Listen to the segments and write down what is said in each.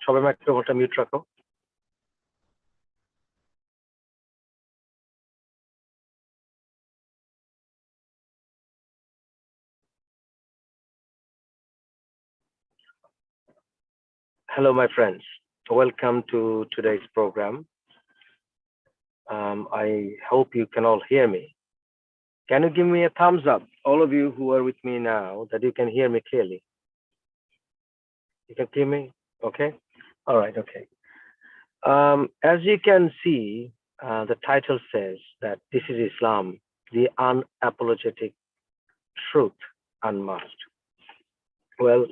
সবাই মাইক্রোফোনটা মিউট রাখো। Hello, my friends. Welcome to today's program. I hope you can all hear me. Can you give me a thumbs up, all of you who are with me now, that you can hear me clearly? You can hear me? Okay. All right. Okay. As you can see, the title says that this is Islam, the unapologetic truth unmasked. Well,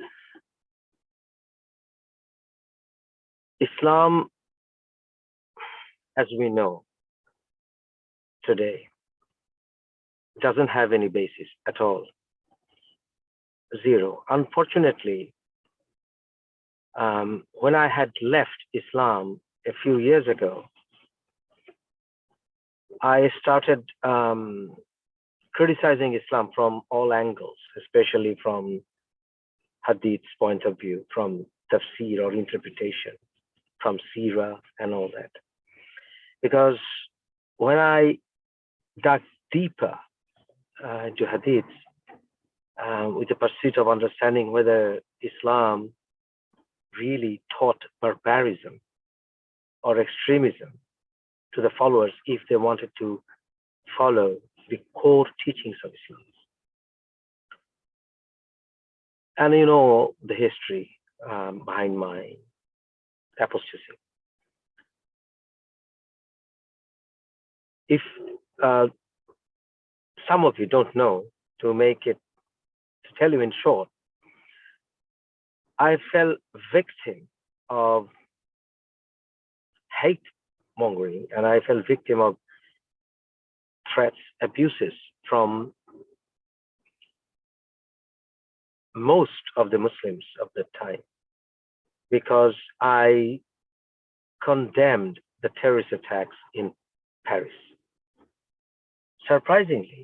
Islam, as we know today, doesn't have any basis at all. Zero. Unfortunately, when I had left Islam a few years ago, I started criticizing Islam from all angles, especially from Hadith's point of view, from tafsir or interpretation, from Sirah and all that. Because when I dug deeper into Hadiths with the pursuit of understanding whether Islam really taught barbarism or extremism to the followers if they wanted to follow the core teachings of Islam. And you know the history behind my apostasy. If some of you don't know, to tell you in short, I fell victim of hate mongering, and I fell victim of threats, abuses from most of the Muslims of that time, because I condemned the terrorist attacks in Paris. Surprisingly,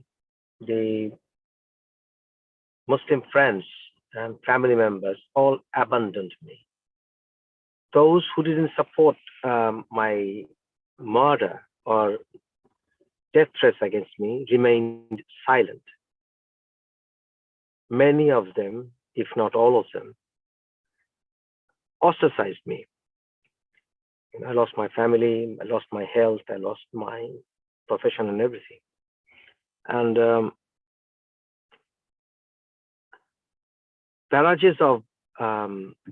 the Muslim friends and family members all abandoned me. Those who didn't support my murder or death threats against me remained silent. Many of them, if not all of them, ostracized me. I lost my family, I lost my health, I lost my profession and everything. And barrages of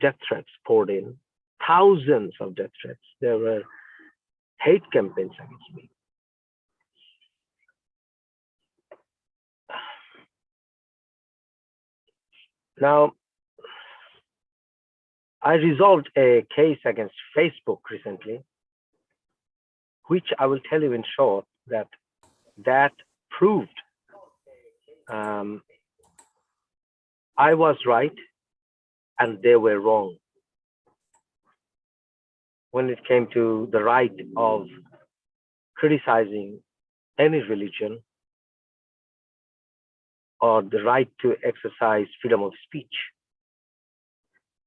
death threats poured in, thousands of death threats. There were hate campaigns against me. Now, I resolved a case against Facebook recently, which I will tell you in short that proved I was right and they were wrong when it came to the right of criticizing any religion or the right to exercise freedom of speech.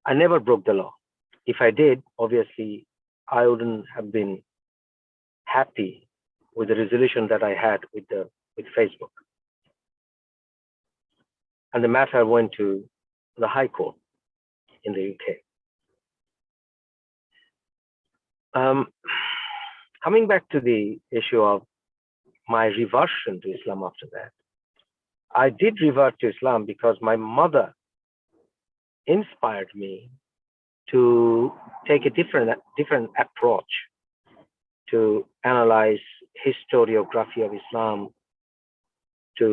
I never broke the law. If I did, obviously, I wouldn't have been happy with the resolution that I had with Facebook. And the matter went to the High Court in the UK. Coming back to the issue of my reversion to Islam after that, I did revert to Islam because my mother inspired me to take a different approach to analyze historiography of Islam, to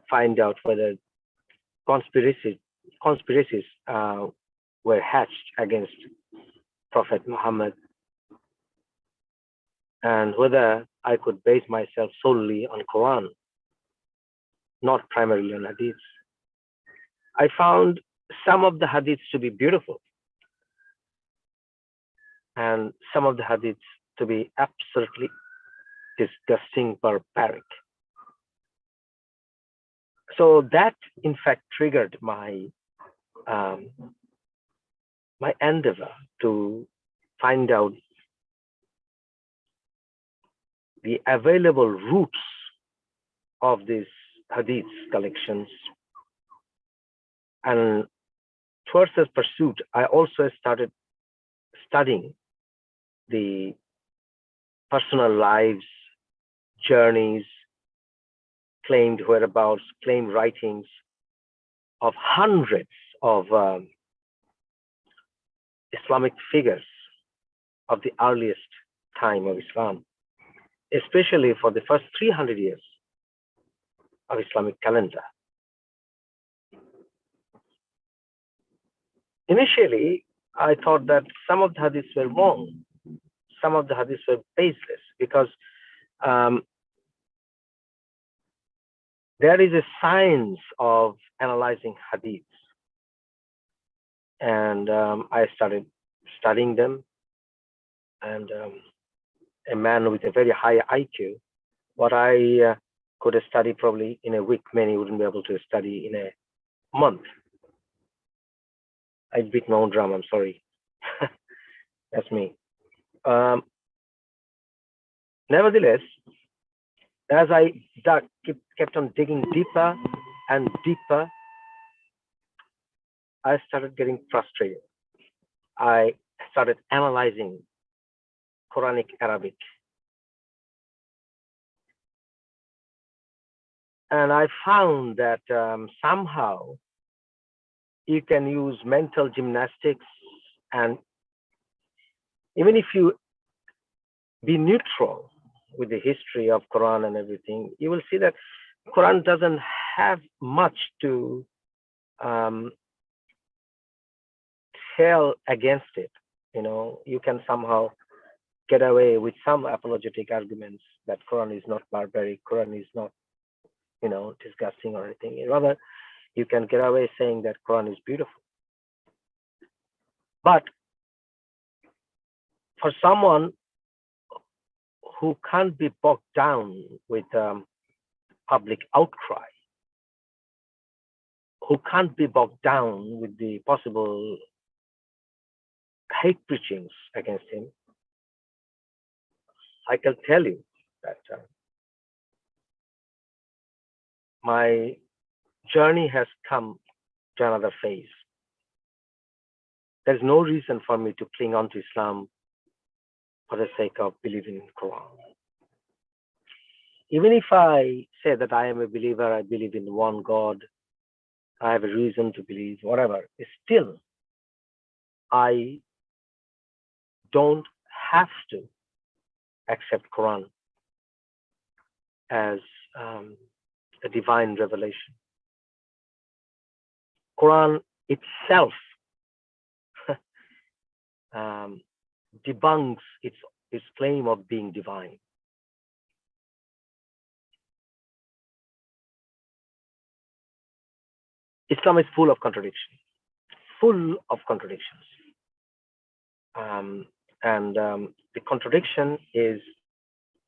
find out whether conspiracies were hatched against Prophet Muhammad, and whether I could base myself solely on Quran, not primarily on Hadiths. I found some of the Hadiths to be beautiful, and some of the Hadiths to be absolutely disgusting, barbaric. So that, in fact, triggered my my endeavor to find out the available roots of these hadith collections. And towards this pursuit, I also started studying the personal lives, journeys, claimed whereabouts, claimed writings of hundreds of Islamic figures of the earliest time of Islam, especially for the first 300 years of Islamic calendar. Initially, I thought that some of the hadiths were wrong, some of the hadiths were baseless, because there is a science of analyzing hadiths. And I started studying them. And a man with a very high IQ, what I could study probably in a week, many wouldn't be able to study in a month. I beat my own drum, I'm sorry. That's me. Nevertheless, as I kept on digging deeper and deeper, I started getting frustrated. I started analyzing Quranic Arabic. And I found that somehow you can use mental gymnastics, and even if you be neutral with the history of Quran and everything, you will see that Quran doesn't have much to tell against it. You know, you can somehow get away with some apologetic arguments that Quran is not barbaric, Quran is not, you know, disgusting or anything. Rather, you can get away saying that Quran is beautiful. But for someone who can't be bogged down with public outcry, who can't be bogged down with the possible hate preachings against him, I can tell you that my journey has come to another phase. There's no reason for me to cling on to Islam for the sake of believing in Quran. Even if I say that I am a believer, I believe in one God, I have a reason to believe, whatever, still, I don't have to accept Quran as a divine revelation. Quran itself debunks its claim of being divine. Islam is full of contradictions, full of contradictions. The contradiction is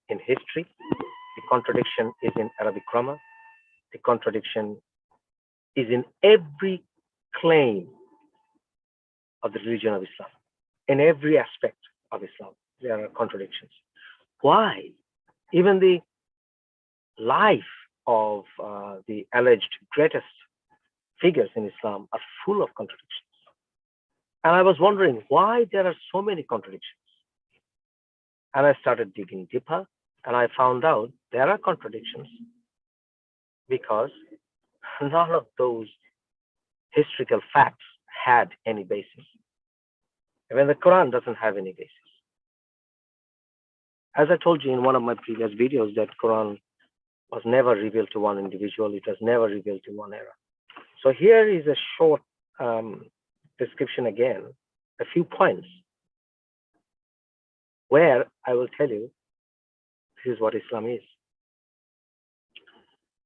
in history, the contradiction is in Arabic grammar, the contradiction is in every claim of the religion of Islam. In every aspect of Islam, there are contradictions. Why? Even the life of the alleged greatest figures in Islam are full of contradictions. And I was wondering why there are so many contradictions. And I started digging deeper, and I found out there are contradictions because none of those historical facts had any basis. Even the Quran doesn't have any basis. As I told you in one of my previous videos, that Quran was never revealed to one individual. It was never revealed to one era. So here is a short description again, a few points where I will tell you this is what Islam is.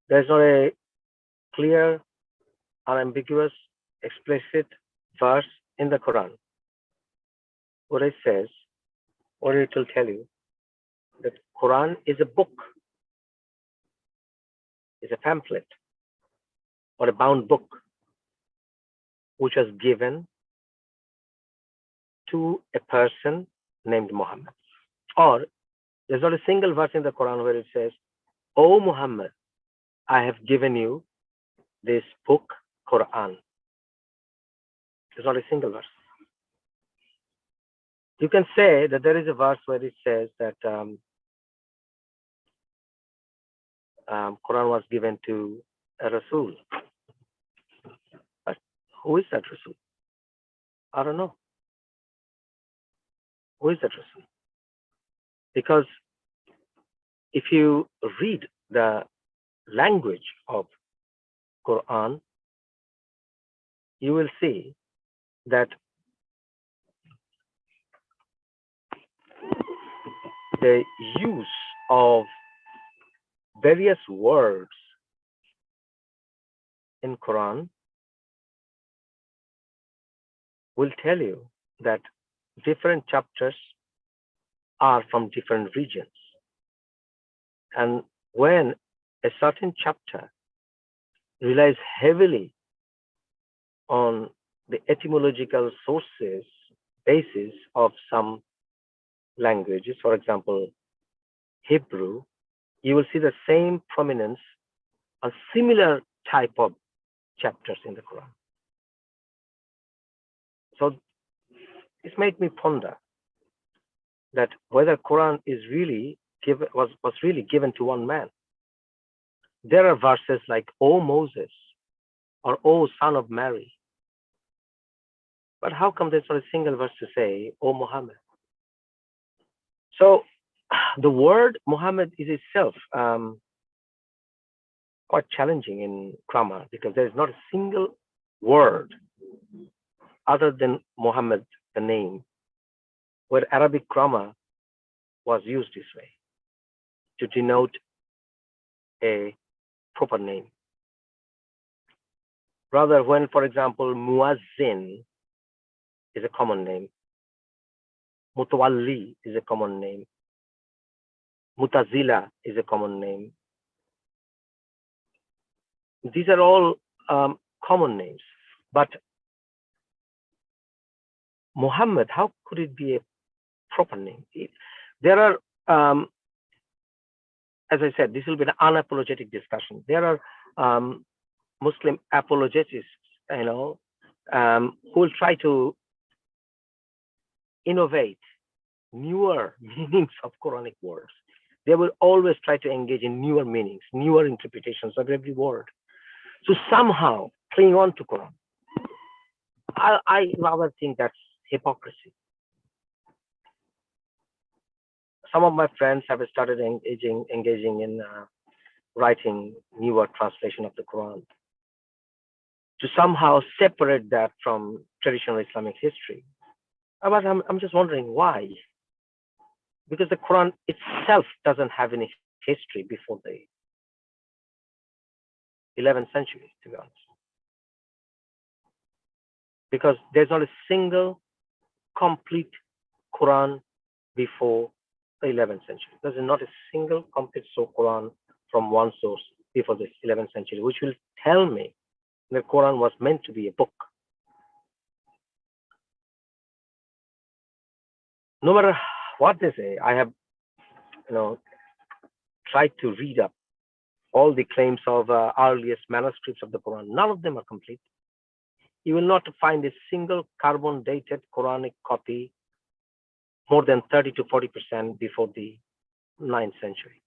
There's not a clear, unambiguous, explicit verse in the Quran where it says, or it will tell you that Quran is a book, is a pamphlet, or a bound book, which was given to a person named Muhammad. Or there's not a single verse in the Quran where it says, "O Muhammad, I have given you this book, Quran." There's not a single verse. You can say that there is a verse where it says that Quran was given to a Rasul. But who is that Rasul? I don't know. Who is that Rasul? Because if you read the language of Quran, you will see that the use of various words in Quran will tell you that different chapters are from different regions. And when a certain chapter relies heavily on the etymological sources, basis of some languages, for example, Hebrew, you will see the same prominence on similar type of chapters in the Quran. So this made me ponder that whether Quran is really was really given to one man. There are verses like "O Moses" or "O Son of Mary," but how come there's not a single verse to say "O Muhammad"? So the word Muhammad is itself quite challenging in grammar because there is not a single word other than Muhammad, the name, where Arabic grammar was used this way to denote a proper name. Rather, when, for example, Muazzin is a common name, Mutawalli is a common name, Mutazila is a common name. These are all common names, but Muhammad, how could it be a proper name? There are, as I said, this will be an unapologetic discussion. There are Muslim apologists, who will try to innovate newer meanings of Quranic words. They will always try to engage in newer meanings, newer interpretations of every word, to somehow cling on to Quran. I rather think that's hypocrisy. Some of my friends have started engaging in writing newer translation of the Quran to somehow separate that from traditional Islamic history. But I'm just wondering why. Because the Quran itself doesn't have any history before the 11th century, to be honest. Because there's not a single complete Quran before the 11th century. There's not a single complete Quran from one source before the 11th century, which will tell me the Quran was meant to be a book. No matter what they say, I have, tried to read up all the claims of earliest manuscripts of the Quran. None of them are complete. You will not find a single carbon-dated Quranic copy more than 30 to 40% before the 9th century.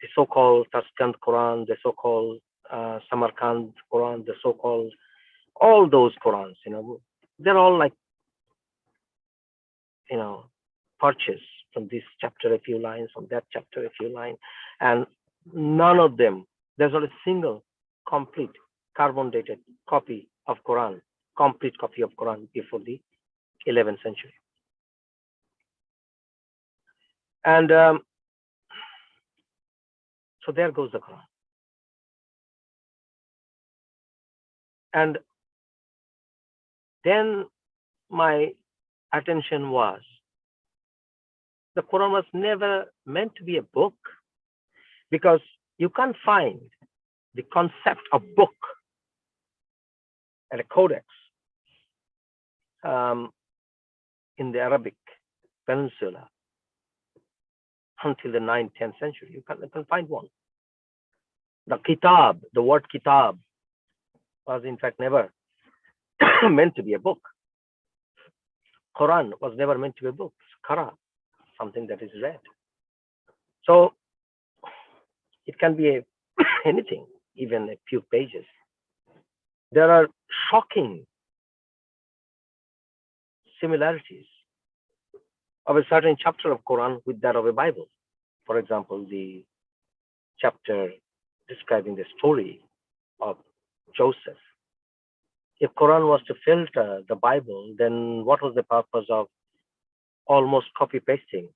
The so-called Tashkent Quran, the so-called Samarkand Quran, the so-called, all those Qurans, they're all like, purchased from this chapter a few lines, from that chapter a few lines, and none of them, there's not a single complete carbon-dated copy of Quran, complete copy of Quran before the 11th century. And so there goes the Quran. And then my attention was, the Quran was never meant to be a book, because you can't find the concept of book and a codex in the Arabic Peninsula until the 9th, 10th century. You can find one. The kitab, the word kitab, was in fact never meant to be a book. Quran was never meant to be a book. It's qara, something that is read. So it can be anything, even a few pages. There are shocking similarities of a certain chapter of Quran with that of a Bible. For example, the chapter describing the story of Joseph. If Quran was to filter the Bible, then what was the purpose of almost copy pasting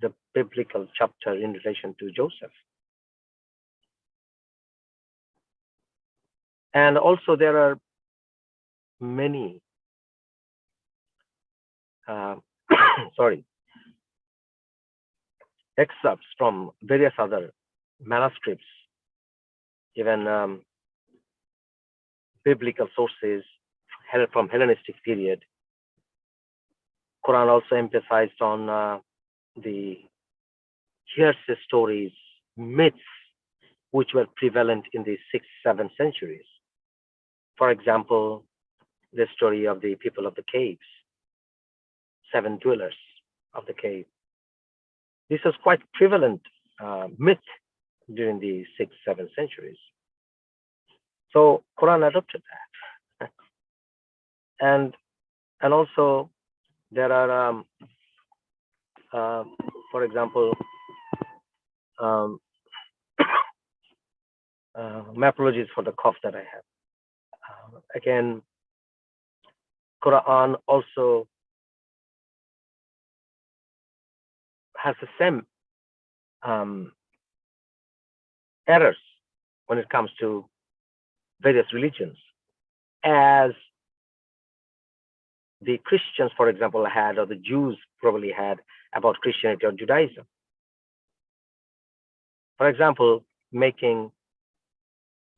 the biblical chapter in relation to Joseph? And also there are many excerpts from various other manuscripts, even biblical sources from Hellenistic period. Quran also emphasized on the hearsay stories, myths, which were prevalent in the 6th, 7th centuries. For example, the story of the people of the caves, 7 dwellers of the cave. This was quite prevalent myth during the 6th, 7th centuries. So Quran adopted that. and also there are, for example, my apologies for the cough that I have. Again, Quran also has the same errors when it comes to various religions as the Christians, for example, had, or the Jews probably had about Christianity or Judaism. For example, making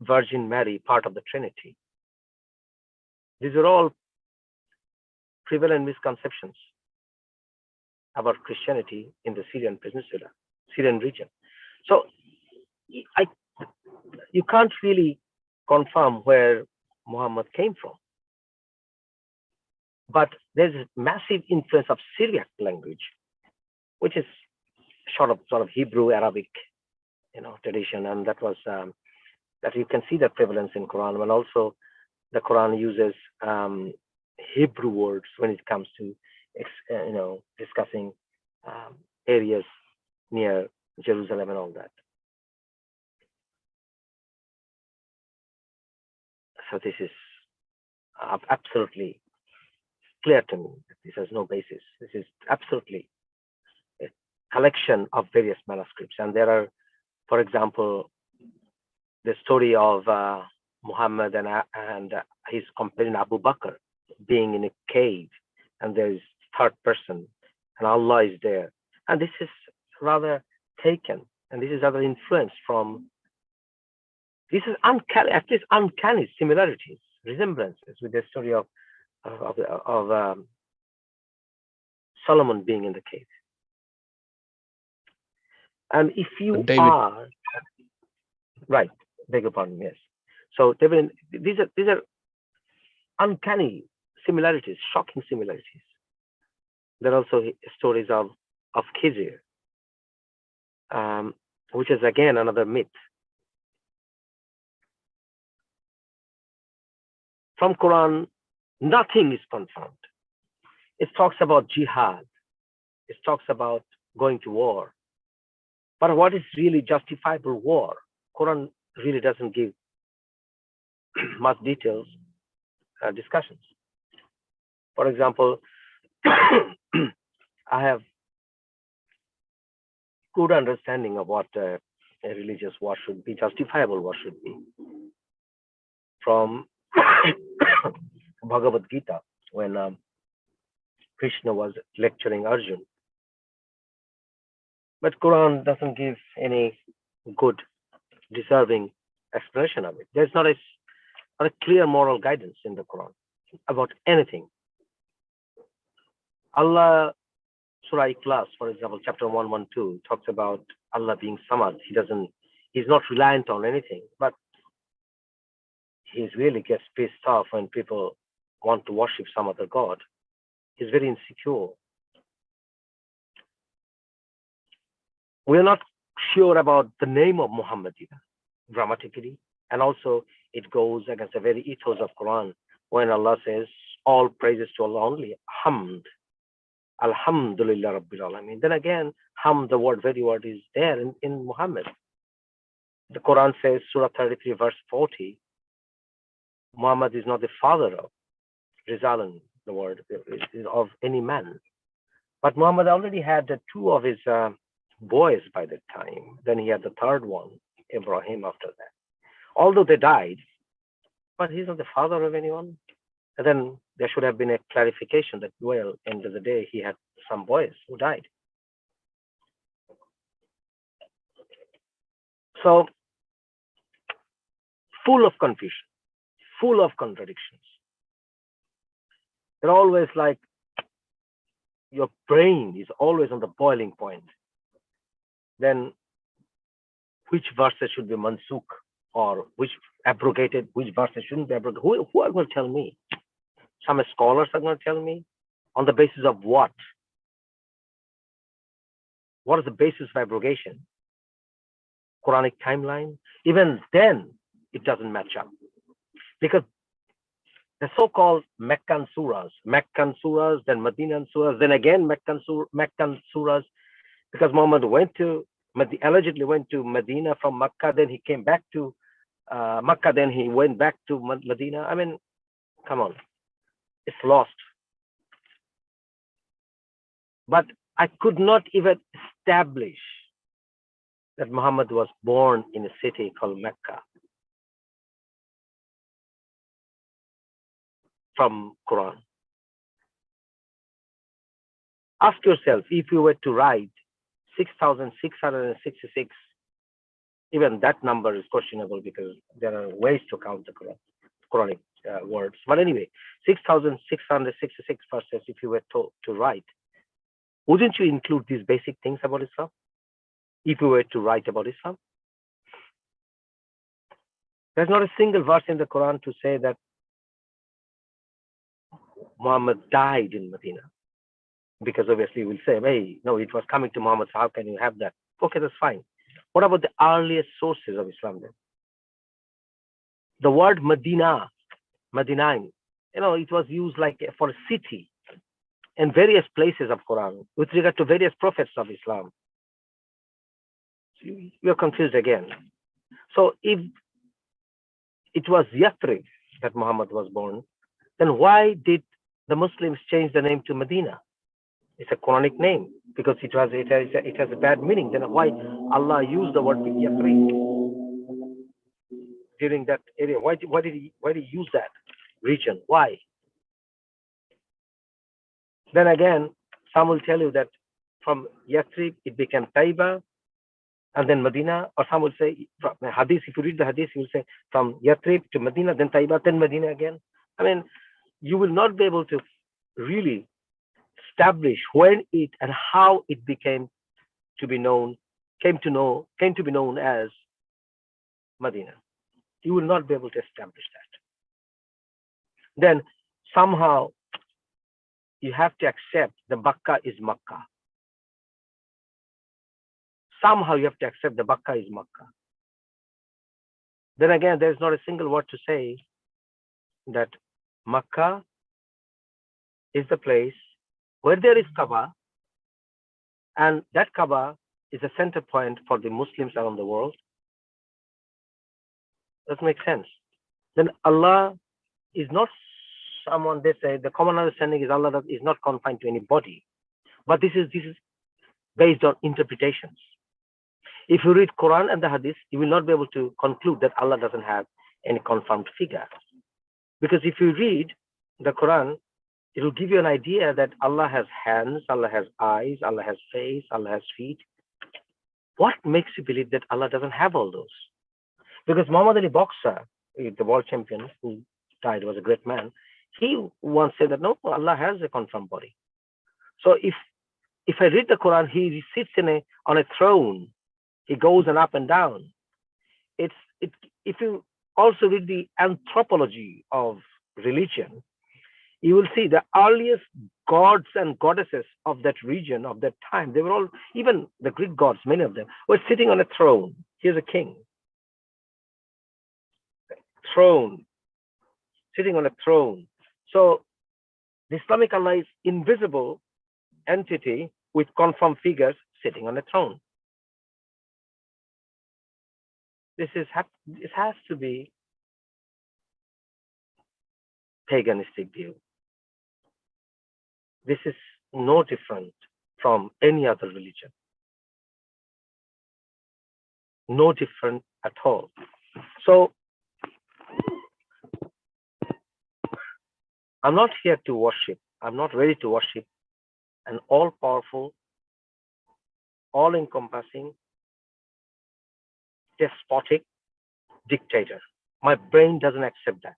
Virgin Mary part of the Trinity. These are all prevalent misconceptions about Christianity in the Syrian Peninsula, Syrian region. So you can't really confirm where Muhammad came from. But there's a massive influence of Syriac language, which is sort of Hebrew, Arabic, tradition, and that was that you can see that prevalence in Quran. And also, the Quran uses Hebrew words when it comes to discussing areas near Jerusalem and all that. So this is absolutely clear to me that this has no basis. This is absolutely a collection of various manuscripts. And there are, for example, the story of Muhammad and his companion Abu Bakr being in a cave, and there is third person, and Allah is there. And this is rather taken, and this is rather influenced from, this is uncanny, at least uncanny similarities, resemblances with the story of Solomon being in the cave. And if you David. are right, beg your pardon, yes. So David, these are uncanny similarities, shocking similarities. There are also stories of Khizr, which is again another myth. From Quran, nothing is confirmed. It talks about jihad. It talks about going to war. But what is really justifiable war? Quran really doesn't give much details, discussions. For example, I have good understanding of what a religious war should be, justifiable war should be, from Bhagavad Gita, when Krishna was lecturing Arjun. But Quran doesn't give any good, deserving explanation of it. There's not a clear moral guidance in the Quran about anything. Allah, Surah Ikhlas, for example, chapter 112, talks about Allah being Samad. He's not reliant on anything, but he really gets pissed off when people want to worship some other God. He's very insecure. We're not sure about the name of Muhammad either, grammatically. And also, it goes against the very ethos of Quran when Allah says, all praises to Allah only, hamd, alhamdulillah rabbil alamin. Then again, hamd, the very word is there in Muhammad. The Quran says, Surah 33, verse 40, Muhammad is not the father of Rizalan, the word is of any man. But Muhammad already had two of his boys by that time. Then he had the third one, Ibrahim, after that. Although they died, but he's not the father of anyone. And then there should have been a clarification that, well, end of the day, he had some boys who died. So, full of confusion, full of contradictions. They're always like, your brain is always on the boiling point. Then which verses should be mansukh, or which abrogated, which verses shouldn't be abrogated? Who are going to tell me? Some scholars are going to tell me. On the basis of what? What is the basis of abrogation? Quranic timeline? Even then, it doesn't match up. Because the so-called Meccan surahs, then Medinan surahs, then again Meccan surahs, because Muhammad allegedly went to Medina from Mecca, then he came back to Mecca, then he went back to Medina. I mean, come on, it's lost. But I could not even establish that Muhammad was born in a city called Mecca from Quran. Ask yourself, if you were to write 6,666, even that number is questionable because there are ways to count the Quranic words. But anyway, 6,666 verses, if you were to write, wouldn't you include these basic things about Islam? If you were to write about Islam? There's not a single verse in the Quran to say that Muhammad died in Medina. Because obviously we'll say, hey, no, it was coming to Muhammad, so how can you have that? Okay, that's fine. What about the earliest sources of Islam then? The word Medina, Medinain, it was used like for a city in various places of Quran with regard to various prophets of Islam. So you're confused again. So if it was Yathrib that Muhammad was born, then why did the Muslims change the name to Medina? It's a Quranic name because it has a bad meaning. Then why Allah used the word Yathrib during that area? Why did he use that region? Why? Then again, some will tell you that from Yathrib it became Taiba and then Medina, or some will say from Hadith. If you read the Hadith, you will say from Yathrib to Medina, then Taiba, then Medina again. I mean, you will not be able to really establish when it and how it came to be known as Medina. You will not be able to establish that. Then somehow you have to accept the Makkah is Makkah. Somehow you have to accept the Makkah is Makkah. Then again, there's not a single word to say that Makkah is the place where there is Kaaba, and that Kaaba is a center point for the Muslims around the world. That makes sense. Then Allah is not someone, they say, the common understanding is Allah is not confined to anybody. But this is based on interpretations. If you read Quran and the Hadith, you will not be able to conclude that Allah doesn't have any confirmed figure. Because if you read the Quran, it will give you an idea that Allah has hands, Allah has eyes, Allah has face, Allah has feet. What makes you believe that Allah doesn't have all those? Because Muhammad Ali Boxer, the world champion who died, was a great man, he once said that no, Allah has a confirmed body. So if I read the Quran, he sits on a throne. He goes and up and down. It if you also read the anthropology of religion, you will see the earliest gods and goddesses of that region, of that time, they were all, even the Greek gods, many of them were sitting on a throne. Here's a king, throne, sitting on a throne. So the Islamic Allah is invisible entity with confirmed figures sitting on a throne. This has to be paganistic view. This is no different from any other religion. No different at all. So I'm not here to worship. I'm not ready to worship an all-powerful, all-encompassing, despotic dictator. My brain doesn't accept that.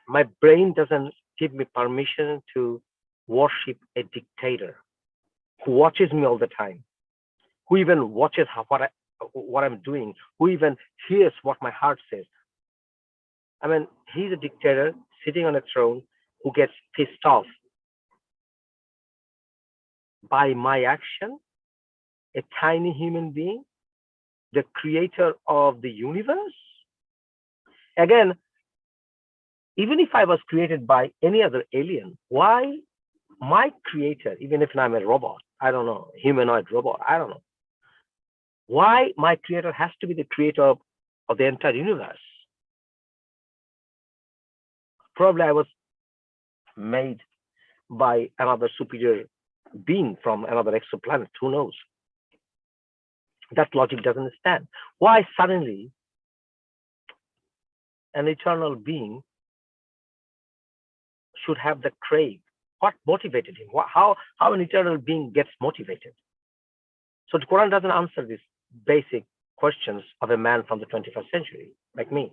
My brain doesn't give me permission to worship a dictator who watches me all the time, who even watches what I'm doing, who even hears what my heart says. I mean, he's a dictator sitting on a throne who gets pissed off by my action, a tiny human being, the creator of the universe. Again, even if I was created by any other alien, why my creator, even if I'm a robot, I don't know, humanoid robot, I don't know, why my creator has to be the creator of the entire universe? Probably I was made by another superior being from another exoplanet, who knows? That logic doesn't stand. Why suddenly an eternal being should have the crave? What motivated him? How an eternal being gets motivated? So the Quran doesn't answer these basic questions of a man from the 21st century, like me.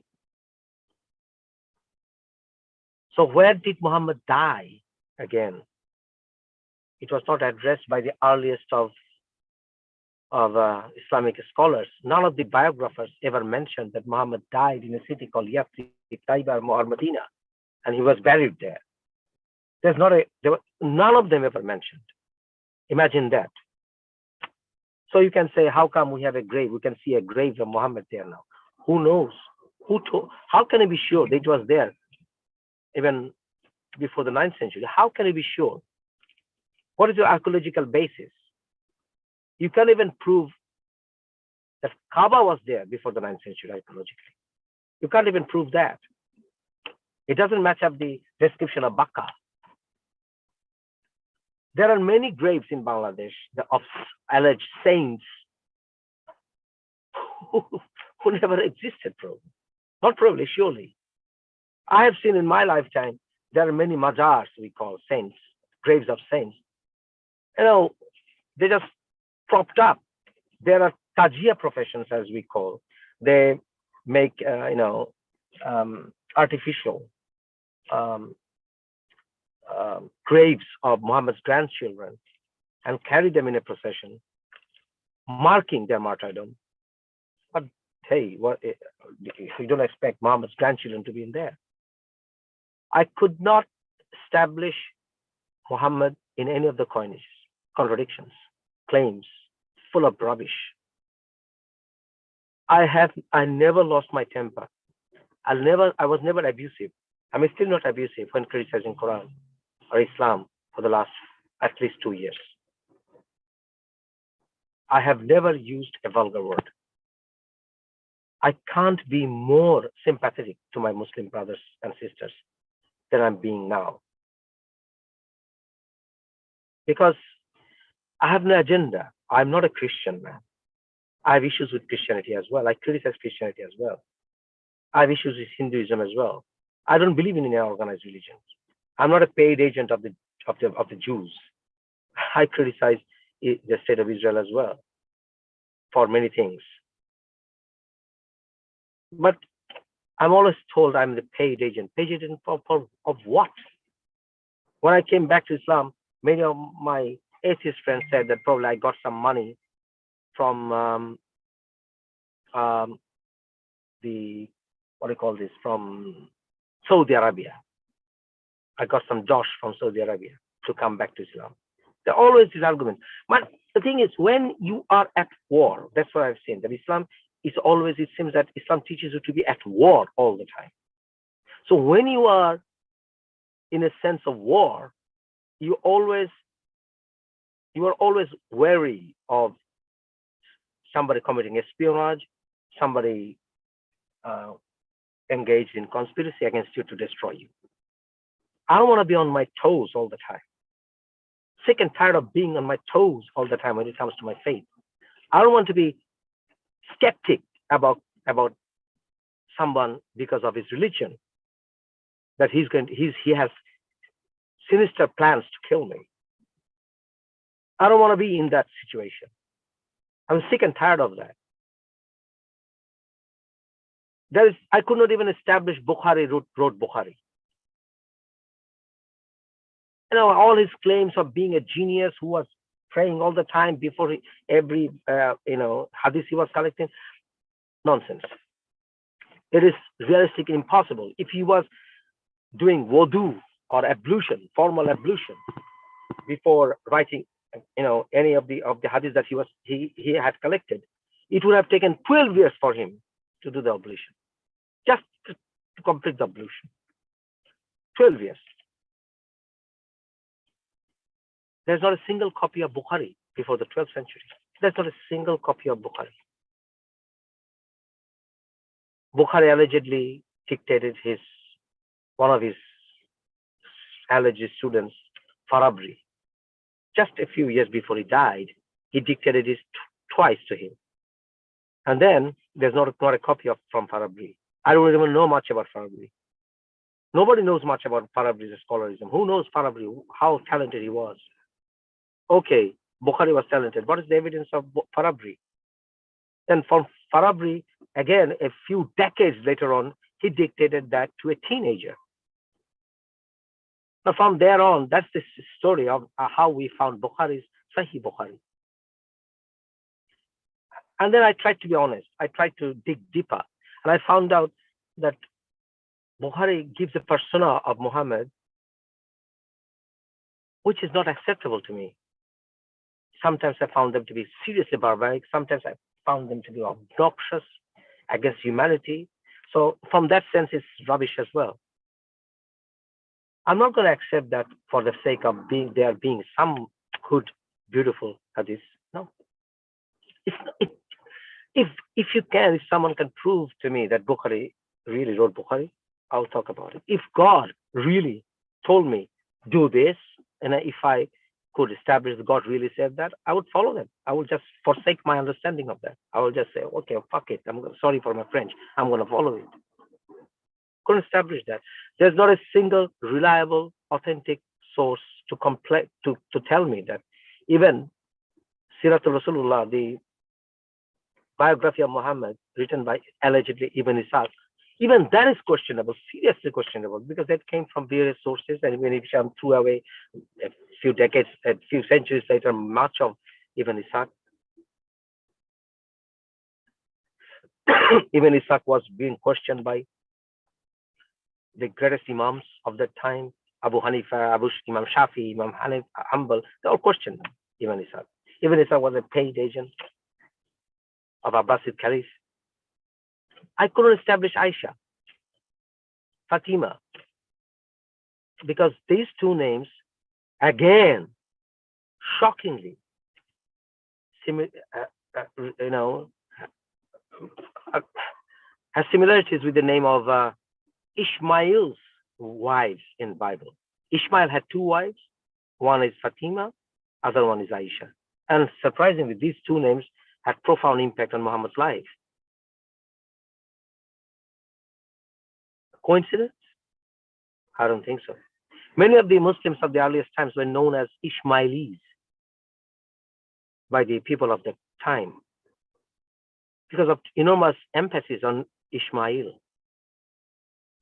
So where did Muhammad die? Again, it was not addressed by the earliest of Islamic scholars. None of the biographers ever mentioned that Muhammad died in a city called Yathrib, Taiba, or Medina, and he was buried there. None of them ever mentioned. Imagine that. So you can say, how come we have a grave? We can see a grave of Muhammad there now. Who knows? How can I be sure that it was there even before the 9th century? How can I be sure? What is your archaeological basis? You can't even prove that Kaaba was there before the 9th century archaeologically. You can't even prove that. It doesn't match up the description of Bakka. There are many graves in Bangladesh of alleged saints who never existed, probably. Not probably, surely. I have seen in my lifetime, there are many mazars, we call saints, graves of saints. You know, they just propped up. There are tajia professions, as we call. They make, artificial graves of Muhammad's grandchildren and carry them in a procession, marking their martyrdom. But hey, you don't expect Muhammad's grandchildren to be in there. I could not establish Muhammad in any of the coinages, contradictions, claims, full of rubbish. I never lost my temper. I was never abusive. I'm still not abusive when criticizing Quran or Islam for the last at least 2 years. I have never used a vulgar word. I can't be more sympathetic to my Muslim brothers and sisters than I'm being now. Because I have no agenda. I'm not a Christian man. I have issues with Christianity as well. I criticize Christianity as well. I have issues with Hinduism as well. I don't believe in any organized religion. I'm not a paid agent of the Jews. I criticize the state of Israel as well for many things. But I'm always told I'm the paid agent. Paid agent of what? When I came back to Islam, Many of my atheist friends said that probably I got some money from um, the, what do you call this, from Saudi Arabia. I got some dosh from Saudi Arabia to come back to Islam. There are always these arguments. But the thing is, when you are at war, that's what I've seen, that Islam is always, it seems that Islam teaches you to be at war all the time. So when you are in a sense of war, you are always wary of somebody committing espionage, somebody engaged in conspiracy against you to destroy you. I don't want to be on my toes all the time. Sick and tired of being on my toes all the time when it comes to my faith. I don't want to be skeptic about someone because of his religion, that he has sinister plans to kill me. I don't want to be in that situation. I'm sick and tired of that. I could not even establish Bukhari wrote Bukhari. You know, all his claims of being a genius who was praying all the time before every hadith he was collecting, nonsense. It is realistically impossible. If he was doing wudu or ablution, formal ablution, before writing, any of the hadiths that he had collected, it would have taken 12 years for him to do the ablution, just to complete the ablution. 12 years. There's not a single copy of Bukhari before the 12th century. There's not a single copy of Bukhari. Bukhari allegedly dictated one of his alleged students, Farabri. Just a few years before he died, he dictated it twice to him. And then there's not a copy from Farabri. I don't even know much about Farabri. Nobody knows much about Farabri's scholarism. Who knows Farabri, how talented he was? Okay, Bukhari was talented. What is the evidence of Farabri? Then from Farabri, again, a few decades later on, he dictated that to a teenager. Now from there on, that's the story of how we found Bukhari's Sahih Bukhari. And then I tried to be honest. I tried to dig deeper. And I found out that Bukhari gives a persona of Muhammad which is not acceptable to me. Sometimes I found them to be seriously barbaric. Sometimes I found them to be obnoxious against humanity. So from that sense, it's rubbish as well. I'm not going to accept that for the sake of there being some good, beautiful hadith. No. If you can, if someone can prove to me that Bukhari really wrote Bukhari, I'll talk about it. If God really told me, do this, and if I could establish that God really said that, I would follow them. I would just forsake my understanding of that. I will just say, okay, fuck it. Sorry for my French. I'm going to follow it. Couldn't establish that. There's not a single reliable, authentic source to tell me that. Even Siratul Rasulullah, the biography of Muhammad, written by allegedly Ibn Ishaq, even that is questionable, seriously questionable, because that came from various sources. And even if I'm threw away a few decades, a few centuries later, much of Ibn Ishaq, Ibn Ishaq was being questioned by the greatest imams of that time, Abu Hanifa, Imam Shafi, Imam Hanbal, they all questioned Ibn Ishaq. Ibn Ishaq was a paid agent of Abbasid Caliph. I couldn't establish Aisha, Fatima, because these two names, again, shockingly, has similarities with the name of Ishmael's wives in the Bible. Ishmael had two wives. One is Fatima, other one is Aisha. And surprisingly, these two names had profound impact on Muhammad's life. Coincidence? I don't think so. Many of the Muslims of the earliest times were known as Ishmaelis by the people of that time because of enormous emphasis on Ishmael.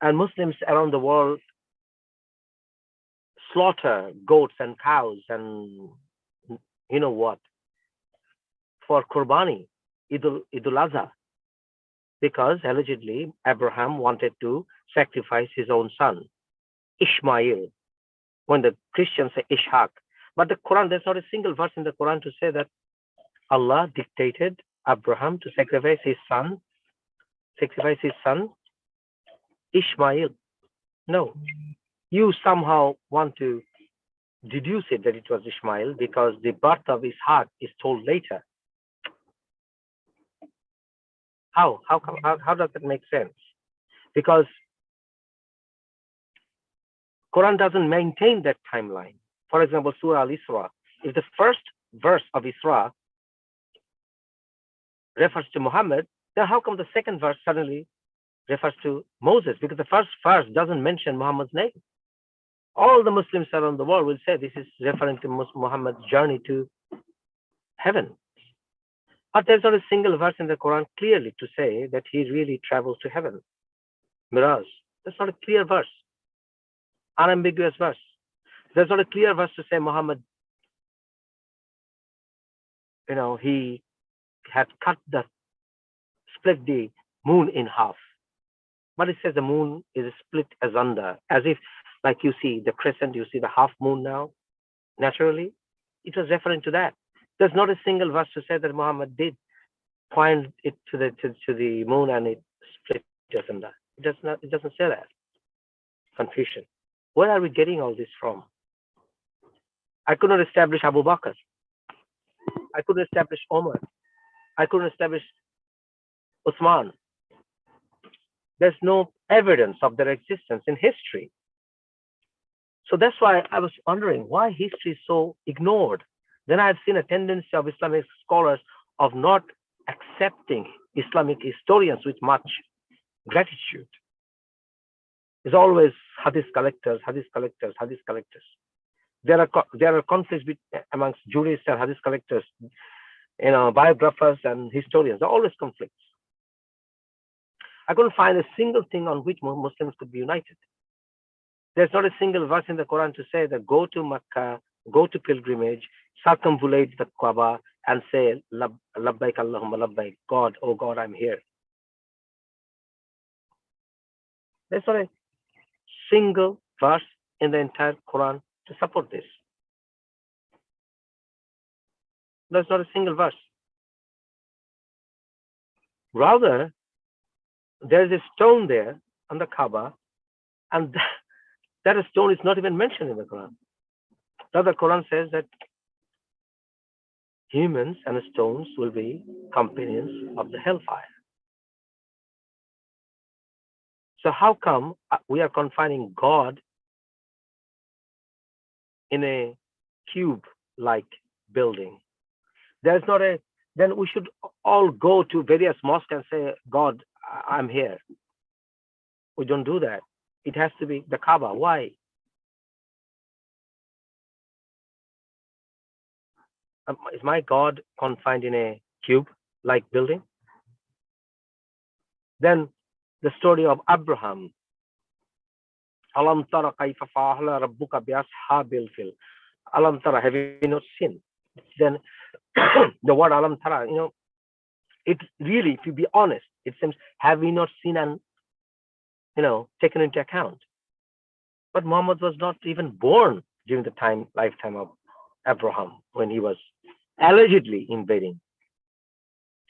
And Muslims around the world slaughter goats and cows and you know what for Qurbani, Idul Adha, because allegedly Abraham wanted to sacrifice his own son, Ishmael, when the Christians say Ishaq. But the Quran, there's not a single verse in the Quran to say that Allah dictated Abraham to sacrifice his son Ishmael. No. You somehow want to deduce it that it was Ishmael because the birth of Ishaq is told later. How does that make sense? Because Quran doesn't maintain that timeline. For example, Surah Al-Isra, if the first verse of Isra refers to Muhammad, then how come the second verse suddenly refers to Moses? Because the first verse doesn't mention Muhammad's name. All the Muslims around the world will say this is referring to Muhammad's journey to heaven. But there's not a single verse in the Quran clearly to say that he really travels to heaven. Miraj, that's not a clear verse, unambiguous verse. There's not a clear verse to say Muhammad, he had split the moon in half. But it says the moon is split asunder, as if, like you see the crescent, you see the half moon now, naturally. It was referring to that. There's not a single verse to say that Muhammad did point it to the moon and it split asunder. It doesn't say that. Confusion. Where are we getting all this from? I could not establish Abu Bakr. I couldn't establish Omar. I couldn't establish Uthman. There's no evidence of their existence in history. So that's why I was wondering why history is so ignored. Then I've seen a tendency of Islamic scholars of not accepting Islamic historians with much gratitude. It's always hadith collectors, hadith collectors, hadith collectors. There are conflicts amongst jurists and hadith collectors, biographers and historians. There are always conflicts. I couldn't find a single thing on which Muslims could be united. There's not a single verse in the Quran to say that go to Mecca, go to pilgrimage, circumambulate the Kaaba, and say, Labbaik Allahumma Labbaik, God, oh God, I'm here. There's not a single verse in the entire Quran to support this. There's not a single verse. Rather, there's a stone there on the Kaaba, and that stone is not even mentioned in the Quran. Now the Quran says that humans and stones will be companions of the hellfire. So how come we are confining God in a cube-like building? There's not then we should all go to various mosques and say, God, I'm here. We don't do that. It has to be the Kaaba. Why? Is my God confined in a cube-like building? Then the story of Abraham. Alam tara kaifa fa'ala rabbuka bi ashabil fil. Alam tara, have you not seen? Then the word alam tara, it really, if you be honest, it seems, have we not seen and taken into account? But Muhammad was not even born during the lifetime of Abraham, when he was allegedly invading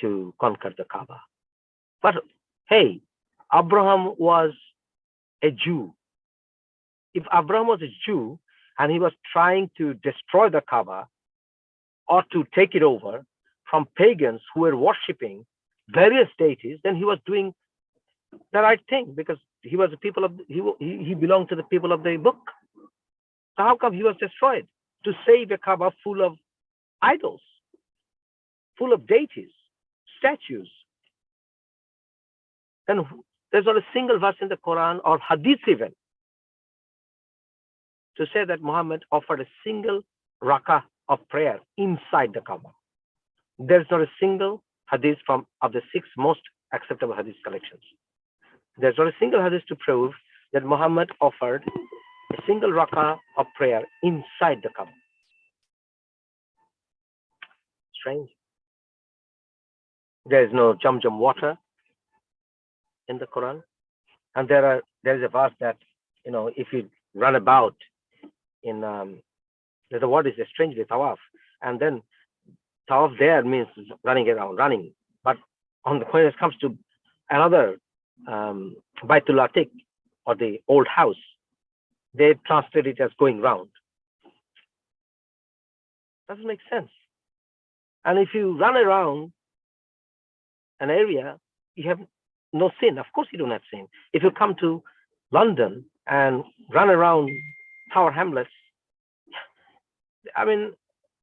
to conquer the Kaaba. But hey, Abraham was a Jew. If Abraham was a Jew and he was trying to destroy the Kaaba or to take it over from pagans who were worshipping various deities, then he was doing the right thing, because he was he belonged to the people of the book. So how come he was destroyed? To save a Kaaba full of idols, full of deities, statues. And there's not a single verse in the Quran or Hadith even to say that Muhammad offered a single rakah of prayer inside the Kaaba. There's not a single Hadith of the 6 most acceptable Hadith collections. There's not a single Hadith to prove that Muhammad offered a single rak'ah of prayer inside the Kaaba. Strange. There is no Jam water in the Quran, and there is a verse that if you run about in the word is strangely tawaf, and then tawaf there means running around, running. But when it comes to another Baitul Atiq or the old house, they translate it as going round. Doesn't make sense. And if you run around an area, you have no sin. Of course, you don't have sin. If you come to London and run around Tower Hamlets, I mean,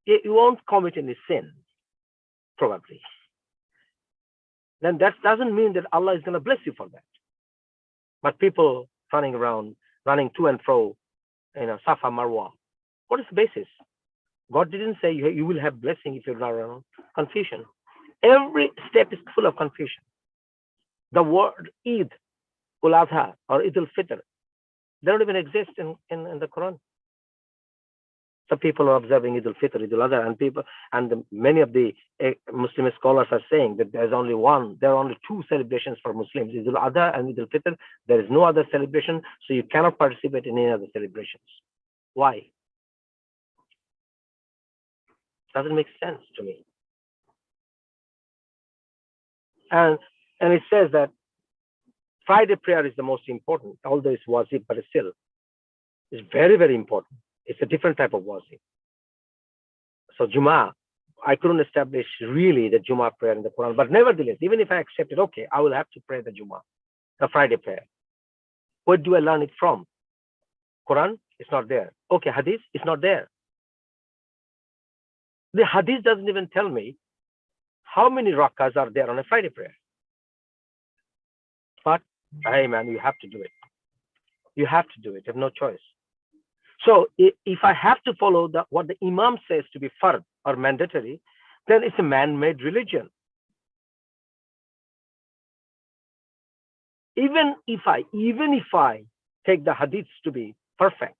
you won't commit any sin, probably. Then that doesn't mean that Allah is going to bless you for that. But people running around, running to and fro, Safa, Marwa, what is the basis? God didn't say you will have blessing if you run around. Confusion. Every step is full of confusion. The word Eid, Ul Adha, or Eid al-Fitr, they don't even exist in the Quran. Some people are observing Eid al-Fitr, Eid al-Adha, and many of the Muslim scholars are saying that there are only two celebrations for Muslims, Eid al-Adha and Eid al-Fitr. There is no other celebration, so you cannot participate in any other celebrations. Why? Doesn't make sense to me. And it says that Friday prayer is the most important, although it's wajib, but it's very, very important. It's a different type of wajib. So Jummah, I couldn't establish really the Jummah prayer in the Quran, but nevertheless, even if I accept it, okay, I will have to pray the Jummah, the Friday prayer. Where do I learn it from? Quran, it's not there. Okay, Hadith, it's not there. The Hadith doesn't even tell me how many rak'ahs are there on a Friday prayer. But, hey man, you have to do it. You have to do it. You have no choice. So if I have to follow what the Imam says to be fard or mandatory, then it's a man-made religion. Even if I take the hadiths to be perfect,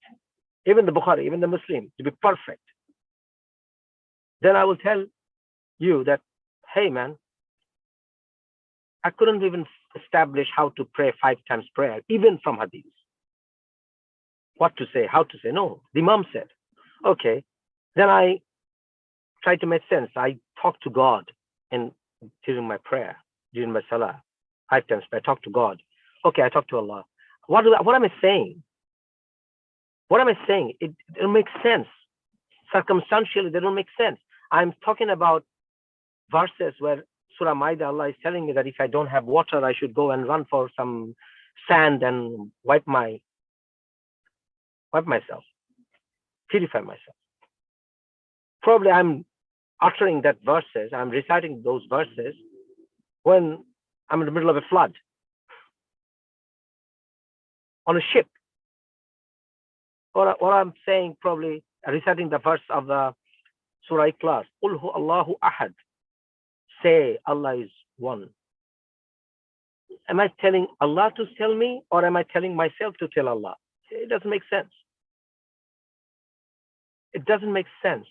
even the Bukhari, even the Muslim to be perfect, then I will tell you that, hey man, I couldn't even establish how to pray 5 times prayer, even from hadiths. What to say, how to say. No, the Imam said. Okay, then I try to make sense. I talk to God during my prayer, during my salah, 5 times. I talk to God. Okay, I talk to Allah. What am I saying? What am I saying? It makes sense. Circumstantially, they don't make sense. I'm talking about verses where Surah Maida, Allah is telling me that if I don't have water, I should go and run for some sand and wipe myself, purify myself. Probably I'm uttering that verses, I'm reciting those verses when I'm in the middle of a flood, on a ship. Or what I'm saying, probably reciting the verse of the Surah Ikhlas, Qul hu Allahu ahad. Say Allah is one. Am I telling Allah to tell me, or am I telling myself to tell Allah? It doesn't make sense. It doesn't make sense.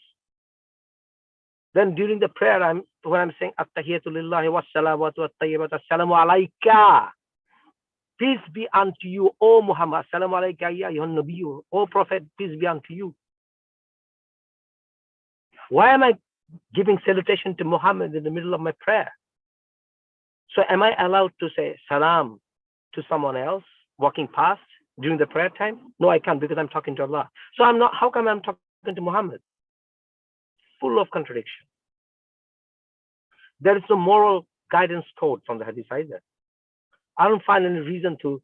Then during the prayer, when I'm saying At-tahiyatu lillahi wa salawatu wa tayyibatu assalamu alayka. Peace be unto you, O Muhammad. Assalamu alayka ya ayyuhan nabiyyu. O Prophet, peace be unto you. Why am I giving salutation to Muhammad in the middle of my prayer? So am I allowed to say salam to someone else walking past during the prayer time? No, I can't, because I'm talking to Allah. So I'm not. How come I'm talking to Muhammad? Full of contradiction. There is no moral guidance code from the Hadith either. I don't find any reason to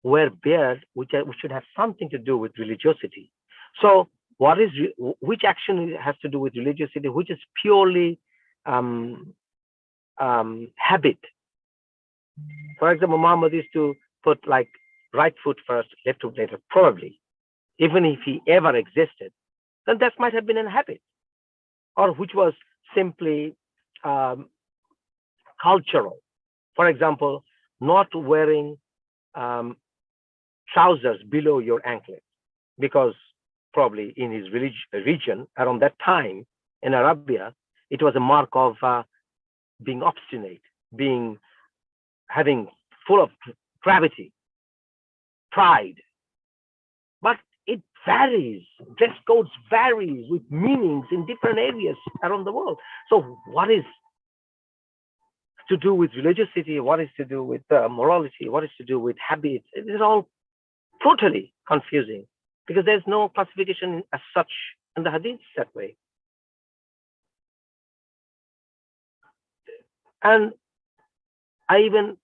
wear beard, which should have something to do with religiosity. So which action has to do with religiosity, which is purely habit? For example, Muhammad used to put like right foot first, left foot later, probably. Even if he ever existed, then that might have been a habit, or which was simply cultural. For example, not wearing trousers below your anklet. because probably in his region around that time in Arabia, it was a mark of being obstinate, being having full of gravity, pride. But it varies. Dress codes varies with meanings in different areas around the world. So what is to do with religiosity? What is to do with morality? What is to do with habits? It is all totally confusing because there's no classification as such in the hadith that way. And I even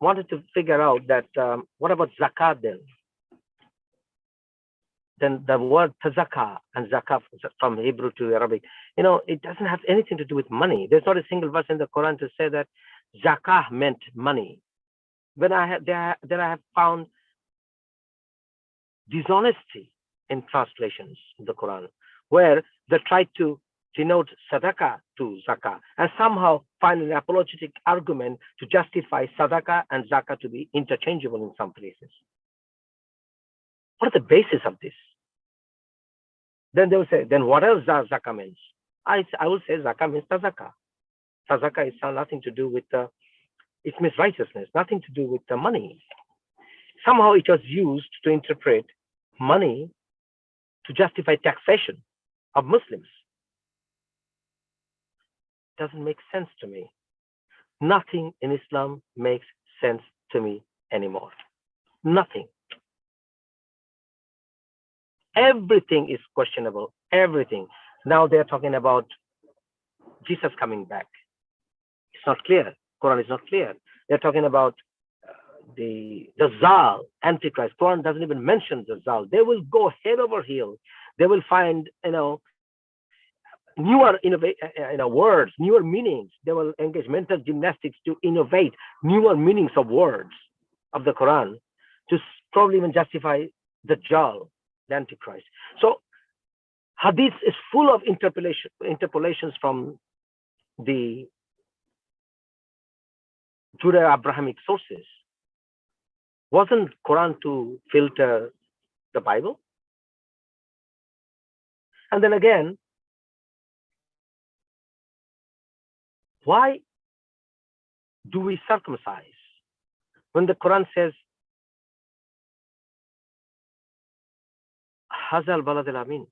wanted to figure out that what about zakat then? Then the word tazakah and zakah from Hebrew to Arabic, it doesn't have anything to do with money. There's not a single verse in the Quran to say that zakah meant money. When I have found dishonesty in translations of the Quran, where they try to denote sadaqah to zakah and somehow find an apologetic argument to justify sadaqah and zakah to be interchangeable in some places. What is the basis of this? Then they will say, then what else does zakah means? I will say zakah means tazakah. Tazakah is nothing to do with it means righteousness, nothing to do with the money. Somehow it was used to interpret money to justify taxation of Muslims. Doesn't make sense to me. Nothing in Islam makes sense to me anymore. Nothing. Everything is questionable. Everything. Now they're talking about Jesus coming back. It's not clear. Quran is not clear. They're talking about the Zal, Antichrist. Quran doesn't even mention the Zal. They will go head over heels. They will find, newer words, newer meanings. They will engage mental gymnastics to innovate newer meanings of words of the Quran to probably even justify the Jal, the Antichrist. So Hadith is full of interpolations from the Judeo-Abrahamic sources. Wasn't Quran to filter the Bible? And then again, why do we circumcise when the Quran says Hazal balad al-amin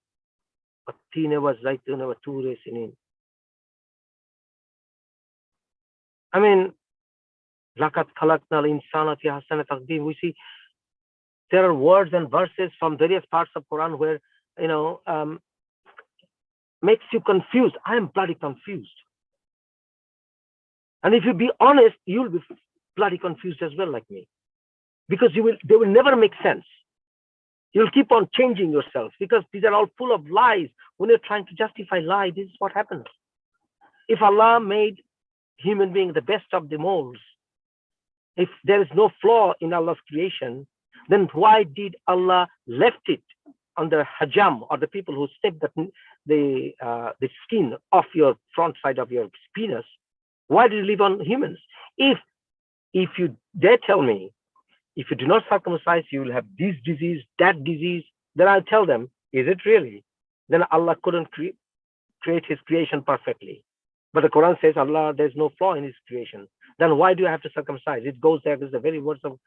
wat-tine wa-zaytun wa tur sinin? I mean, Lakat khalaqnal insana fi ahsani taqdeem. We see there are words and verses from various parts of Quran where makes you confused. I am bloody confused. And if you be honest, you'll be bloody confused as well, like me, because they will never make sense. You'll keep on changing yourself because these are all full of lies. When you're trying to justify lie, this is what happens. If Allah made human being the best of the molds, if there is no flaw in Allah's creation, then why did Allah left it on the hajam, or the people who snip the skin off your front side of your penis? Why did He leave on humans? If you dare tell me, if you do not circumcise, you will have this disease, that disease, then I'll tell them, is it really? Then Allah couldn't create His creation perfectly. But the Quran says Allah, there's no flaw in His creation. Then why do you have to circumcise? It goes there with the very words of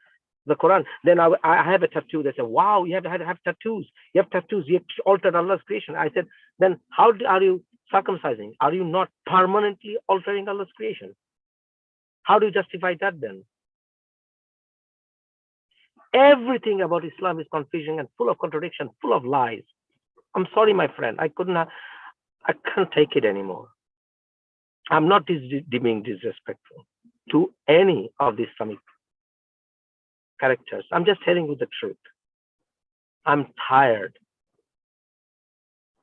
the Quran. Then I have a tattoo. They say, wow, you have to have tattoos. You have tattoos. You have altered Allah's creation. I said, then how are you circumcising? Are you not permanently altering Allah's creation? How do you justify that then? Everything about Islam is confusing and full of contradiction, full of lies. I'm sorry, my friend. I can't take it anymore. I'm not being disrespectful to any of the Islamic characters. I'm just telling you the truth. I'm tired.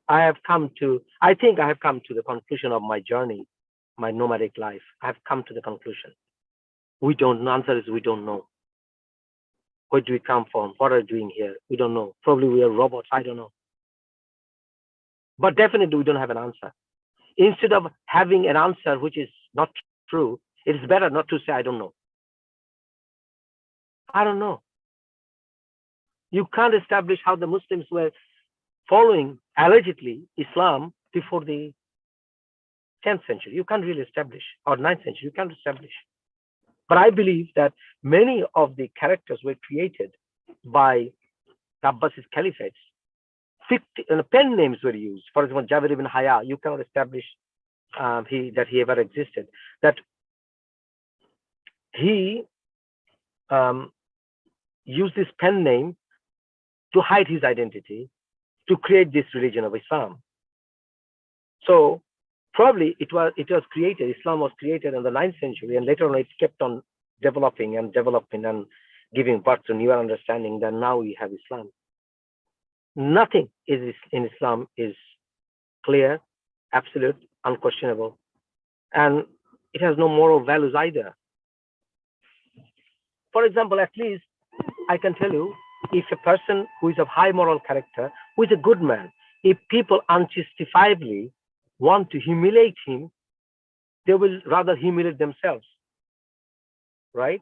I think I have come to the conclusion of my journey, my nomadic life. I have come to the conclusion. The answer is we don't know. Where do we come from? What are we doing here? We don't know. Probably we are robots. I don't know. But definitely we don't have an answer. Instead of having an answer which is not true, it is better not to say, I don't know. I don't know. You can't establish how the Muslims were following allegedly Islam before the 10th century. You can't really establish, or 9th century. You can't establish. But I believe that many of the characters were created by the Abbasid caliphates. Pen names were used. For example, Jabir ibn Hayya, you cannot establish that he ever existed. That he used this pen name to hide his identity, to create this religion of Islam. So probably it was created, Islam was created in the 9th century, and later on it kept on developing and developing and giving birth to newer understanding. That now we have Islam. Nothing is in Islam is clear, absolute, unquestionable, and it has no moral values either. For example, at least I can tell you, if a person who is of high moral character, who is a good man, if people unjustifiably want to humiliate him, they will rather humiliate themselves, right?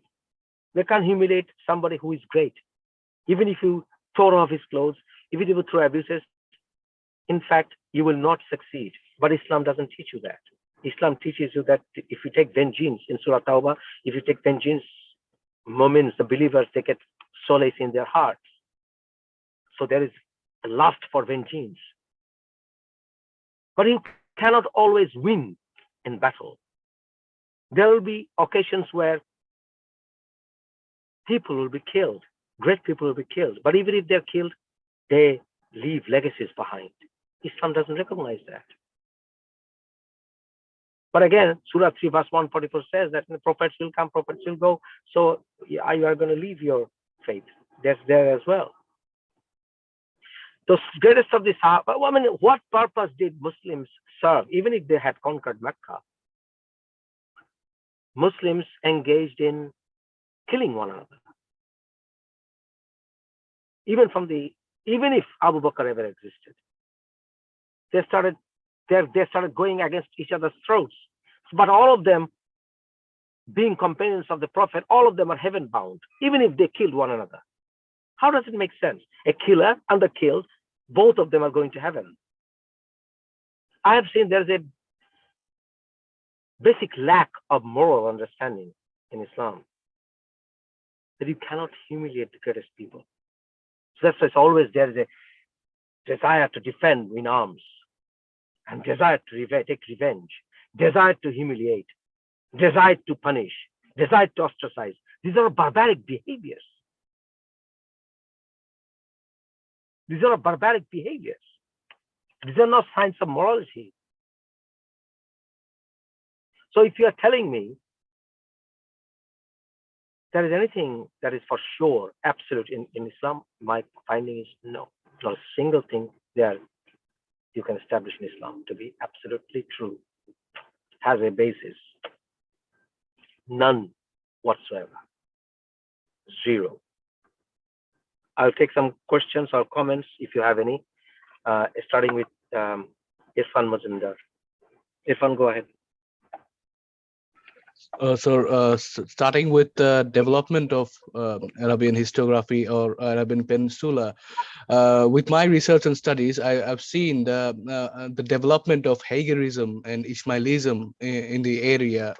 They can't humiliate somebody who is great. Even if you tore off his clothes, even if you throw abuses, in fact, you will not succeed. But Islam doesn't teach you that. Islam teaches you that if you take vengeance in Surah Tawbah, if you take vengeance, moments, the believers, they get solace in their hearts. So there is a lust for vengeance. But you cannot always win in battle. There will be occasions where people will be killed, great people will be killed. But even if they're killed, they leave legacies behind. Islam doesn't recognize that. But again, Surah 3, verse 144 says that the prophets will come, prophets will go. So you are going to leave your faith. That's there as well. The greatest of the Sahaba, I mean, what purpose did Muslims serve? Even if they had conquered Mecca, Muslims engaged in killing one another. Even if Abu Bakr ever existed, they started going against each other's throats. But all of them, being companions of the Prophet, all of them are heaven bound, even if they killed one another. How does it make sense? A killer and the killed, both of them are going to heaven. I have seen there's a basic lack of moral understanding in Islam, that you cannot humiliate the greatest people. So that's why it's always there is a desire to defend in arms, and desire to take revenge, desire to humiliate, desire to punish, desire to ostracize. These are barbaric behaviors. These are barbaric behaviors. These are not signs of morality. So if you are telling me there is anything that is for sure, absolute in Islam, my finding is no. Not a single thing there you can establish in Islam to be absolutely true, has a basis. None whatsoever. Zero. I'll take some questions or comments if you have any, starting with Irfan Mazumdar. Irfan, go ahead. Starting with the development of Arabian historiography or Arabian Peninsula, with my research and studies, I've seen the development of Hagarism and Ismailism in the area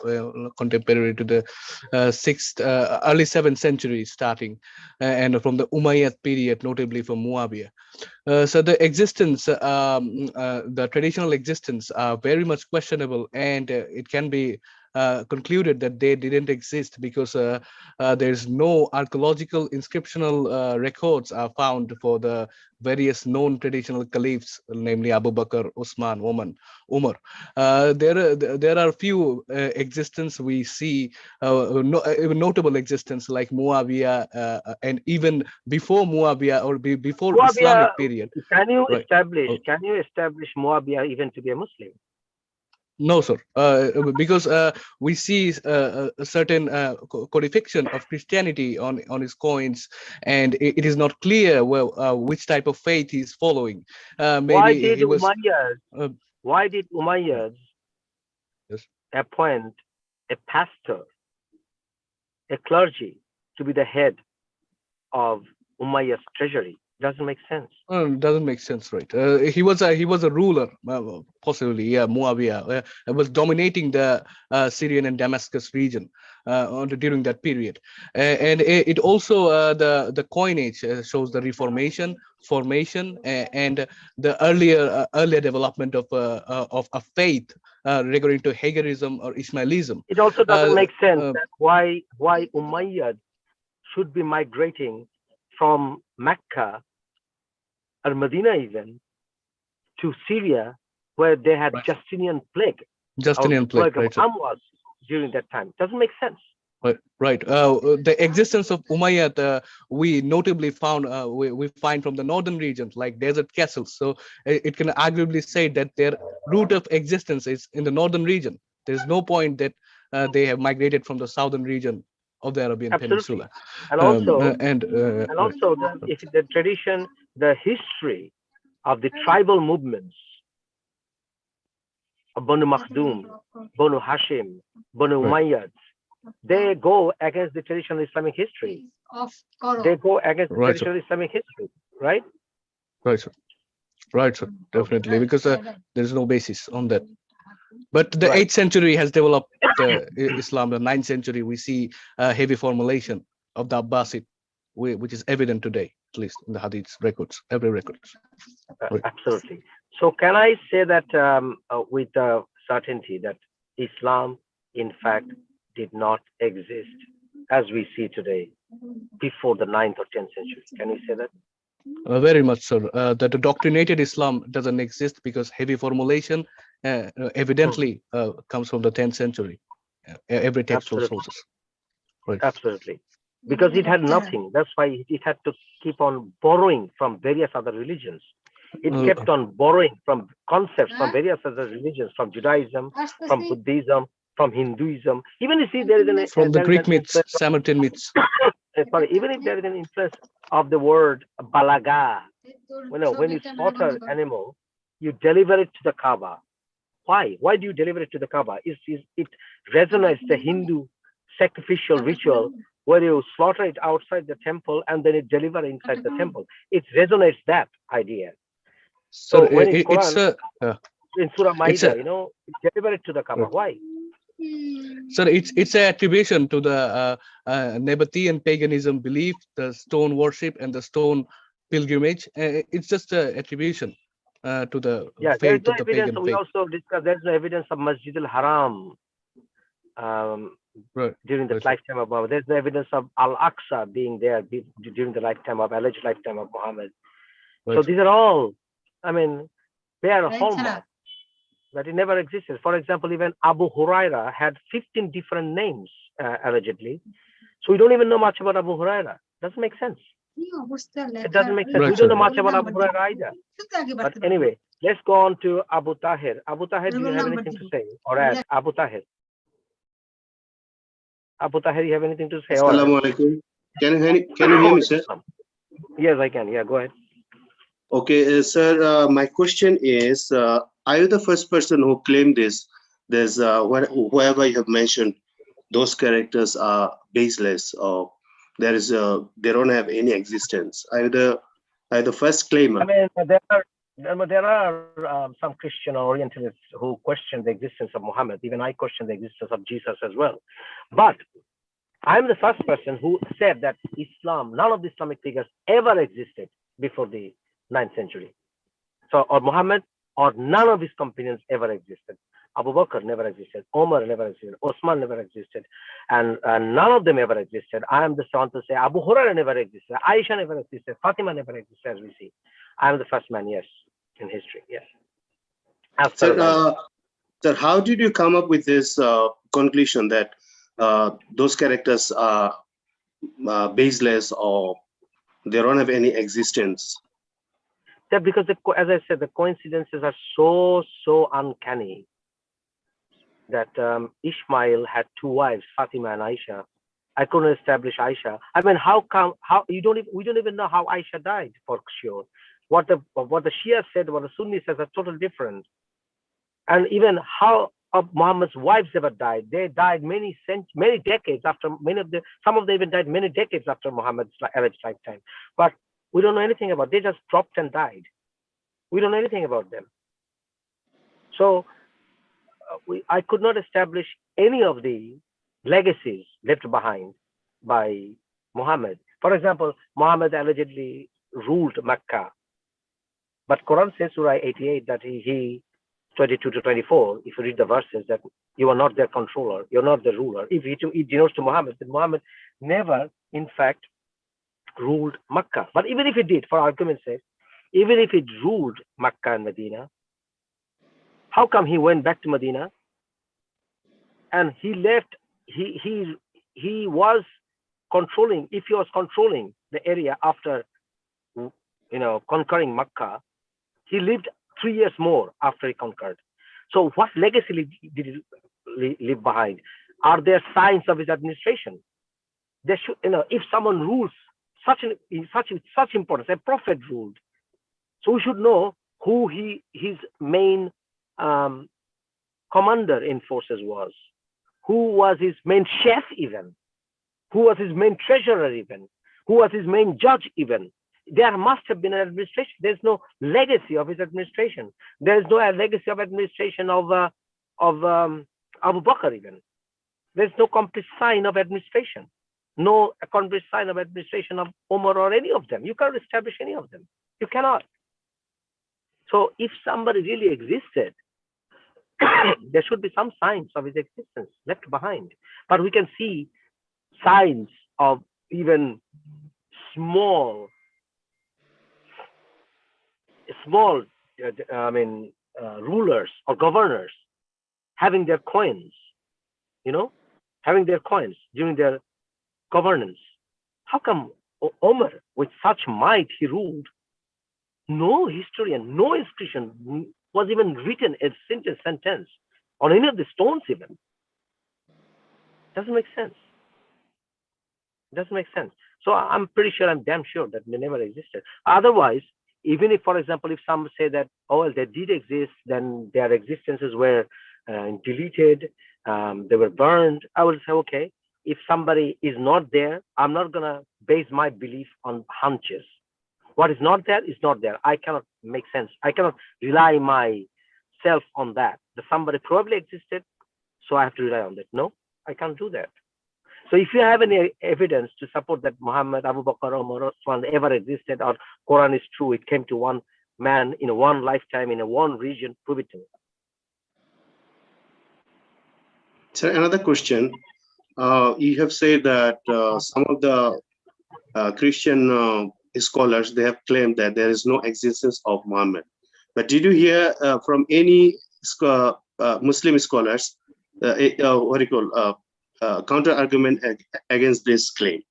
contemporary to the early 7th century starting, and from the Umayyad period, notably from Muawiyah. So the existence, the traditional existence are very much questionable, and it can be concluded that they didn't exist because there's no archaeological inscriptional records are found for the various known traditional caliphs, namely Abu Bakr, Usman, Umar. There are few existence we see, notable existence like Muawiyah, and even before Muawiyah or before Muawiyah, Islamic period. Can you Right. establish Muawiyah even to be a Muslim? No, sir, because we see a certain codification of Christianity on his coins, and it is not clear which type of faith he's following. Maybe he was. Why did Umayyads Yes. appoint a pastor, a clergy, to be the head of Umayyad's treasury. Doesn't make sense. Doesn't make sense, right? He was a ruler, possibly, yeah. Muawiyah was dominating the Syrian and Damascus region during that period, and it also the coinage shows the Reformation, formation, and the earlier development of a faith regarding to Hagirism or Ismailism. It also doesn't Uh, make sense uh, that why Umayyad should be migrating from Mecca or Medina even to Syria, where they had right. Justinian plague or Justinian plague, plague of right, sir. Amwas during that time. Doesn't make sense. Right, right. The existence of Umayyad, we notably found we find from the northern regions like desert castles. So it can arguably say that their root of existence is in the northern region. There is no point that they have migrated from the southern region of the Arabian Absolutely. Peninsula. And also, And right, the tradition, the history of the tribal movements of Banu Makhdoom, Banu Hashim, Banu right, Umayyad, they go against the traditional Islamic history. They go against the right, sir. traditional Islamic history, right? Right, sir. Right, sir. Definitely, because there is no basis on that. But the Right. 8th century has developed Islam. The 9th century, we see heavy formulation of the Abbasid, which is evident today, at least in the Hadith records, every records. Right. Absolutely. So can I say that with certainty that Islam, in fact, did not exist as we see today before the 9th or 10th century? Can we say that? Very much, sir. That the doctrinated Islam doesn't exist because heavy formulation evidently comes from the 10th century, every textual Absolutely. sources. Right. Absolutely. Because it had nothing. That's why it had to keep on borrowing from various other religions. It kept on borrowing from concepts from various other religions, from Judaism, from Buddhism, from Hinduism. Even you see there is From the there is Greek an myths, influence. Samaritan myths. Sorry, even if there is an influence of the word balaga, when you slaughter an animal, you deliver it to the Kaaba. Why? Why do you deliver it to the Kaaba? It resonates the Hindu sacrificial ritual where you slaughter it outside the temple and then it deliver inside the temple. It resonates that idea. Sir, So when in it's Quran, in Surah it's Maida, a deliver it to the Kaaba. Why? sir, it's an attribution to the Nabatean paganism belief, the stone worship, and the stone pilgrimage. It's just an attribution to the Yeah, there is faith no of the evidence. pagan We faith. also discussed there is no evidence of Masjid al-Haram Right. during the Right, sir. lifetime of Muhammad. There's no evidence of Al-Aqsa being there during the alleged lifetime of Muhammad. So Right. these are all, I mean, they are a hallmark that it never existed. For example, even Abu Huraira had 15 different names, allegedly. So we don't even know much about Abu Huraira. Doesn't make sense. It doesn't make sense. Right, We don't sir. know much about Abu Huraira either. But anyway, let's go on to Abu Tahir. Abu Tahir, do you have anything to say or add? Abu Tahir. Abu Tahir, you have anything to say or add? Assalamu alaikum. Can you hear me, sir? Yes, I can. Yeah, go ahead. Okay, sir. My question is: are you the first person who claimed this? There's whoever you have mentioned, those characters are baseless, or they don't have any existence. Are you the first claimer? I mean, there are some Christian or Orientalists who question the existence of Muhammad. Even I question the existence of Jesus as well. But I'm the first person who said that Islam, none of the Islamic figures ever existed before the 9th century. So, or Muhammad, or none of his companions ever existed. Abu Bakr never existed. Omar never existed. Osman never existed. And none of them ever existed. I am the one to say Abu Hurairah never existed. Aisha never existed. Fatima never existed, as we see. I am the first man, yes, in history, yes. As per as I know. Sir, how did you come up with this conclusion that those characters are baseless or they don't have any existence? Yeah, because as I said, the coincidences are so uncanny that Ishmael had two wives, Fatima and Aisha. I couldn't establish Aisha. I mean, we don't even know how Aisha died for sure. What the Shia said, what the Sunni says are totally different. And even how of Muhammad's wives ever died. They died many decades after some of them even died many decades after Muhammad's Arab's lifetime. But we don't know anything about. They just dropped and died. We don't know anything about them. So I could not establish any of the legacies left behind by Muhammad. For example, Muhammad allegedly ruled Mecca, but Quran says Surah 88 that he 22 to 24, if you read the verses, that you are not their controller, you're not the ruler. If it denotes to Muhammad, that Muhammad never, in fact, ruled Mecca. But even if it did, for argument's sake, even if it ruled Mecca and Medina, how come he went back to Medina and he left? He was controlling. If he was controlling the area after conquering Mecca, he lived 3 years more after he conquered. So what legacy did he leave behind? Are there signs of his administration? There should, if someone rules such importance, a prophet ruled, so we should know who his main commander in forces was, who was his main chef even, who was his main treasurer even, who was his main judge even. There must have been an administration. There's no legacy of his administration. There is no legacy of administration of Abu Bakr even. There's no complete sign of administration. No complete sign of administration of Umar or any of them. You can't establish any of them. You cannot. So if somebody really existed, there should be some signs of his existence left behind. But we can see signs of even small rulers or governors having their coins, having their coins during their governance. How come Omar, with such might he ruled? No historian, no inscription was even written a sentence on any of the stones even. Doesn't make sense. Doesn't make sense. So I'm pretty sure, I'm damn sure that they never existed. Otherwise, even if, for example, if some say that, oh, well, they did exist, then their existences were deleted, they were burned, I will say, okay, if somebody is not there, I'm not going to base my belief on hunches. What is not there is not there. I cannot make sense. I cannot rely myself on that. Somebody probably existed, so I have to rely on that. No, I can't do that. So if you have any evidence to support that Muhammad, Abu Bakr, Umar, Osman ever existed, or Quran is true, it came to one man in one lifetime in one region, prove it to me. So another question. You have said that some of the Christian scholars, they have claimed that there is no existence of Muhammad. But did you hear from any Muslim scholars, what do you call, counter argument against this claim?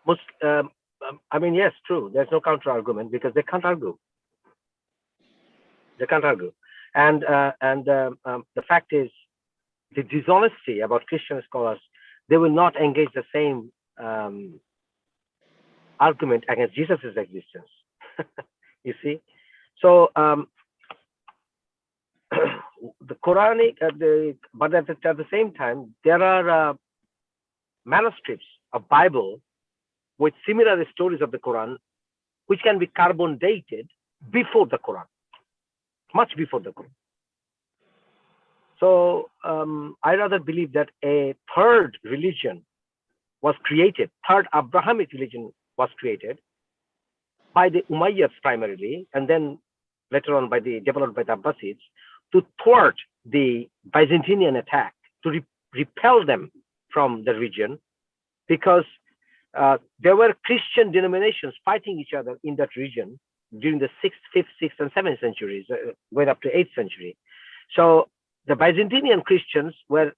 Yes, true. There's no counter argument because they can't argue. They can't argue. And the fact is, the dishonesty about Christian scholars, they will not engage the same argument against Jesus's existence. You see? So the Quranic, but at the same time, there are manuscripts of Bible with similar stories of the Quran, which can be carbon dated before the Quran, much before the Quran. So I rather believe that a third religion was created, third Abrahamic religion was created by the Umayyads primarily, and then later on developed by the Abbasids, to thwart the Byzantine attack, to repel them from the region, because there were Christian denominations fighting each other in that region during the 6th, 5th, 6th, and 7th centuries, went up to 8th century. So the Byzantine Christians were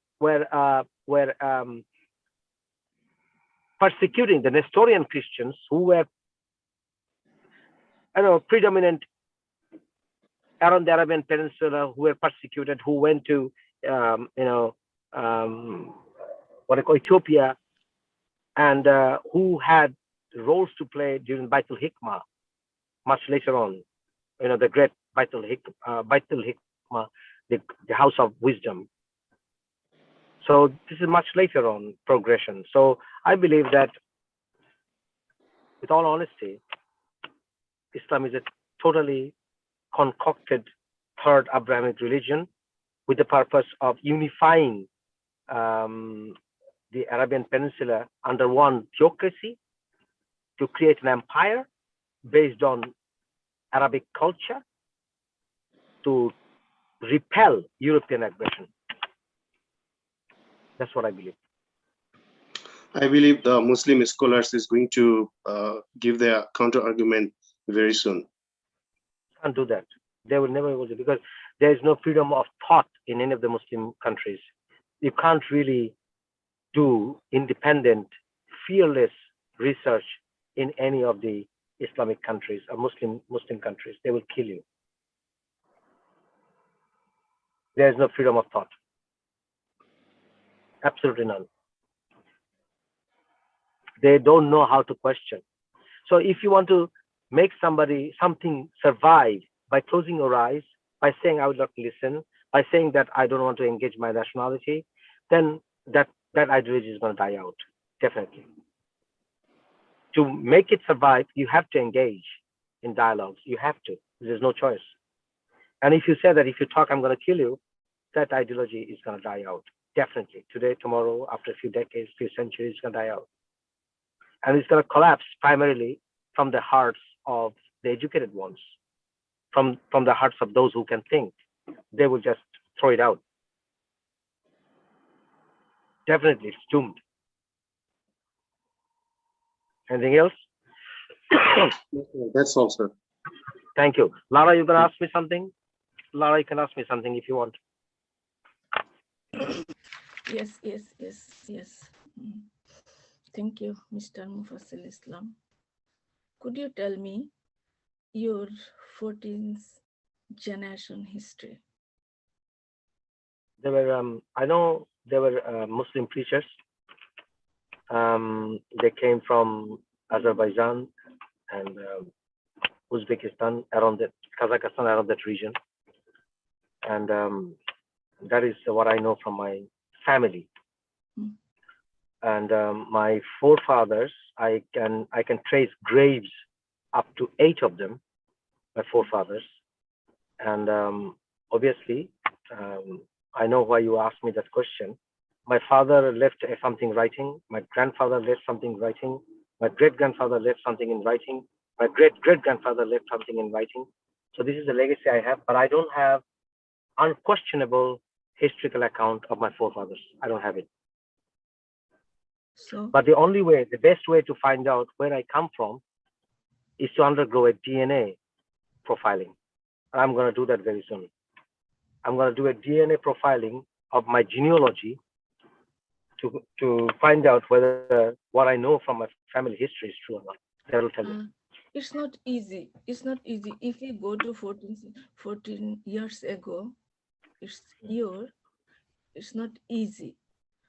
persecuting the Nestorian Christians, who were predominant around the Arabian Peninsula, who were persecuted, who went to Ethiopia, and who had roles to play during Baitul Hikmah much later on. The great Baitul Hikmah the house of wisdom. So this is much later on progression. So I believe that, with all honesty, Islam is a totally concocted third Abrahamic religion with the purpose of unifying the Arabian Peninsula under one theocracy to create an empire based on Arabic culture to repel European aggression. That's what I believe. I believe the Muslim scholars is going to give their counter argument very soon. Can't do that. They will never be able to, because there is no freedom of thought in any of the Muslim countries. You can't really do independent, fearless research in any of the Islamic countries or Muslim countries. They will kill you. There is no freedom of thought. Absolutely none. They don't know how to question. So if you want to make something survive by closing your eyes, by saying I will not listen, by saying that I don't want to engage my nationality, then that ideology is going to die out, definitely. To make it survive, you have to engage in dialogues. You have to. There's no choice. And if you say that if you talk, I'm going to kill you, that ideology is going to die out, definitely. Today, tomorrow, after a few decades, few centuries, it's going to die out. And it's going to collapse primarily from the hearts of the educated ones, from the hearts of those who can think. They will just throw it out. Definitely, it's doomed. Anything else? That's all, sir. Thank you. Lara, you can ask me something? Lara, you can ask me something if you want. Yes. Thank you, Mr. Mufassal Islam. Could you tell me your 14th generation history? There were, I know there were Muslim preachers. They came from Azerbaijan and Uzbekistan, around that, Kazakhstan, around that region. And that is what I know from my family. And my forefathers, I can trace graves up to 8 of them, my forefathers. And obviously, I know why you asked me that question. My father left something writing. My grandfather left something writing. My great-grandfather left something in writing. My great-great-grandfather left something in writing. So this is the legacy I have, but I don't have unquestionable historical account of my forefathers. I don't have it. But the only way, the best way to find out where I come from is to undergo a DNA profiling. I'm going to do that very soon. I'm going to do a DNA profiling of my genealogy to find out whether what I know from my family history is true or not. That will tell you. It's not easy. It's not easy. If you go to 14 years ago, it's not easy.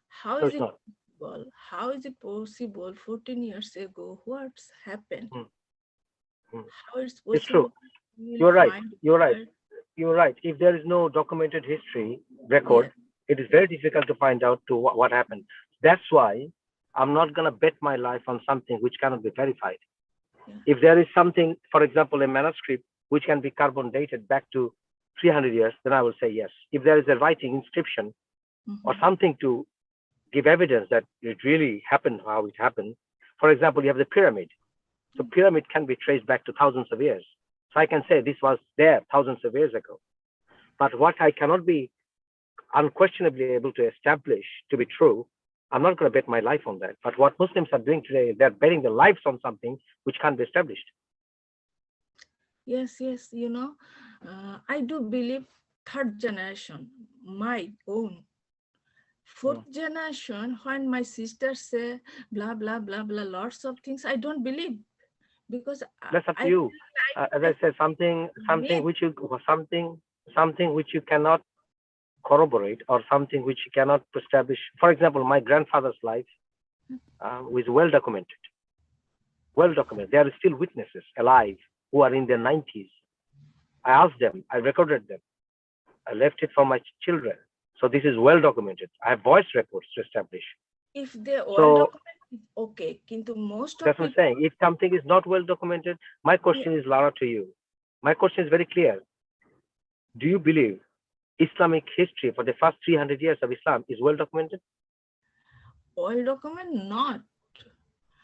How is it possible? How is it possible 14 years ago? What's happened? How it's possible? It's true. You're right. You're right. You're right. If there is no documented history record, it is very difficult to find out to what happened. That's why I'm not going to bet my life on something which cannot be verified. If there is something, for example, a manuscript which can be carbon dated back to 300 years, then I will say yes. If there is a writing inscription or something to give evidence that it really happened, how it happened. For example, you have the pyramid. So pyramid can be traced back to thousands of years. So I can say this was there thousands of years ago. But what I cannot be unquestionably able to establish to be true, I'm not going to bet my life on that. But what Muslims are doing today, they're betting their lives on something which can't be established. Yes. You know, I do believe third generation, my own. Fourth generation, when my sisters say blah, blah, blah, blah, lots of things, I don't believe. Because that's up to you. As I said, something which you cannot corroborate, or something which you cannot establish. For example, my grandfather's life was well documented. Well documented. There are still witnesses alive who are in their 90s. I asked them. I recorded them. I left it for my children. So this is well documented. I have voice records to establish. If they well So documented, it's okay. Kintu most of that's what I'm people, saying. If something is not well documented, my question is, Lara, to you. My question is very clear. Do you believe Islamic history for the first 300 years of Islam is well documented? well documented, not.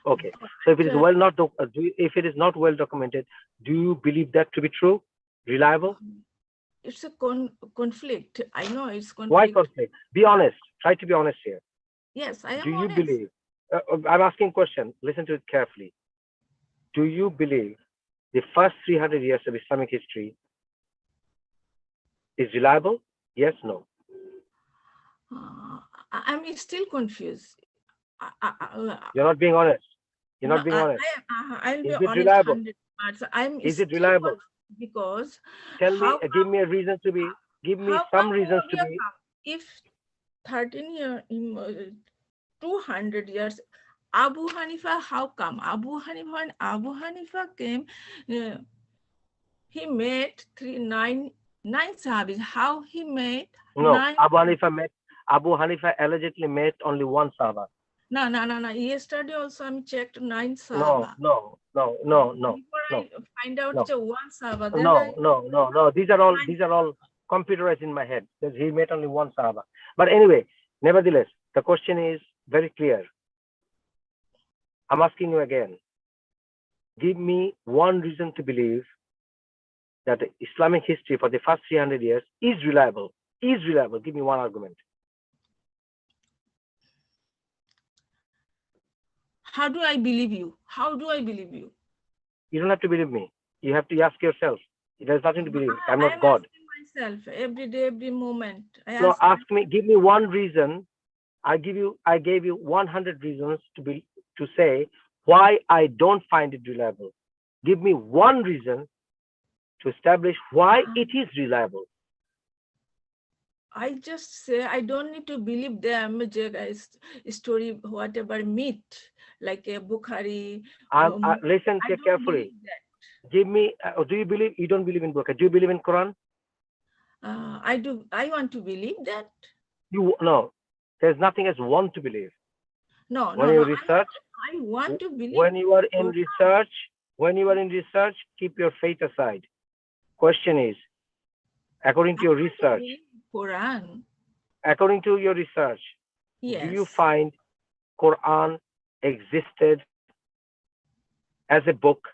Okay. So if it is well not if it is not well documented, do you believe that to be true, reliable? It's a conflict. I know it's conflict. Why conflict? Be honest. Try to be honest here. Yes, I am Do you honest. believe? I'm asking a question. Listen to it carefully. Do you believe the first 300 years of Islamic history is reliable? Yes, no. I'm still confused. You're not being honest. You're not No, being honest. I'll be Is it honest reliable? 100%. I'm Is it still reliable? confused because Tell me, how give me a reason to be, give me how some come reasons to we be. come? If 13 years, 200 years, Abu Hanifa, how come? Abu Hanifa, when Abu Hanifa came, he made nine sahabis. How he made No, nine? Abu Hanifa allegedly met only one Sahaba. No. Yesterday also I checked 9 No, Sahaba. no. Before I find out it's a 1 Sahaba, then No. These are all computerized in my head. Because he met only one Sahaba. But anyway, nevertheless, the question is very clear. I'm asking you again. Give me one reason to believe that the Islamic history for the first 300 years is reliable. Is reliable. Give me one argument. how do I believe you? How do I believe you? You don't have to believe me. You have to ask yourself. It has nothing to believe. I'm not I'm God. asking myself every day, every moment. No, ask me. Give me one reason. I gave you 100 reasons to say why I don't find it reliable. Give me one reason to establish why it is reliable. I just say I don't need to believe them. Story, whatever myth, like a Bukhari. Listen carefully. Give me. Do you believe? You don't believe in Bukhari. Do you believe in Quran? I do. I want to believe that. No. There's nothing as want to believe. No. You research, I want to believe. When you are in research, keep your faith aside. Question is, according to your research, Quran. According to your research, yes, do you find Quran existed as a book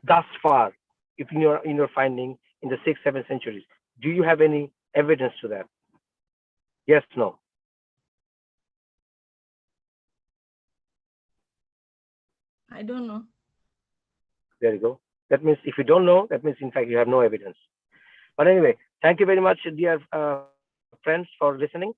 thus far, if in your finding in the 6th, 7th centuries? Do you have any evidence to that? Yes, no. I don't know. There you go. That means if you don't know, that means in fact you have no evidence. But anyway, thank you very much, dear friends, for listening.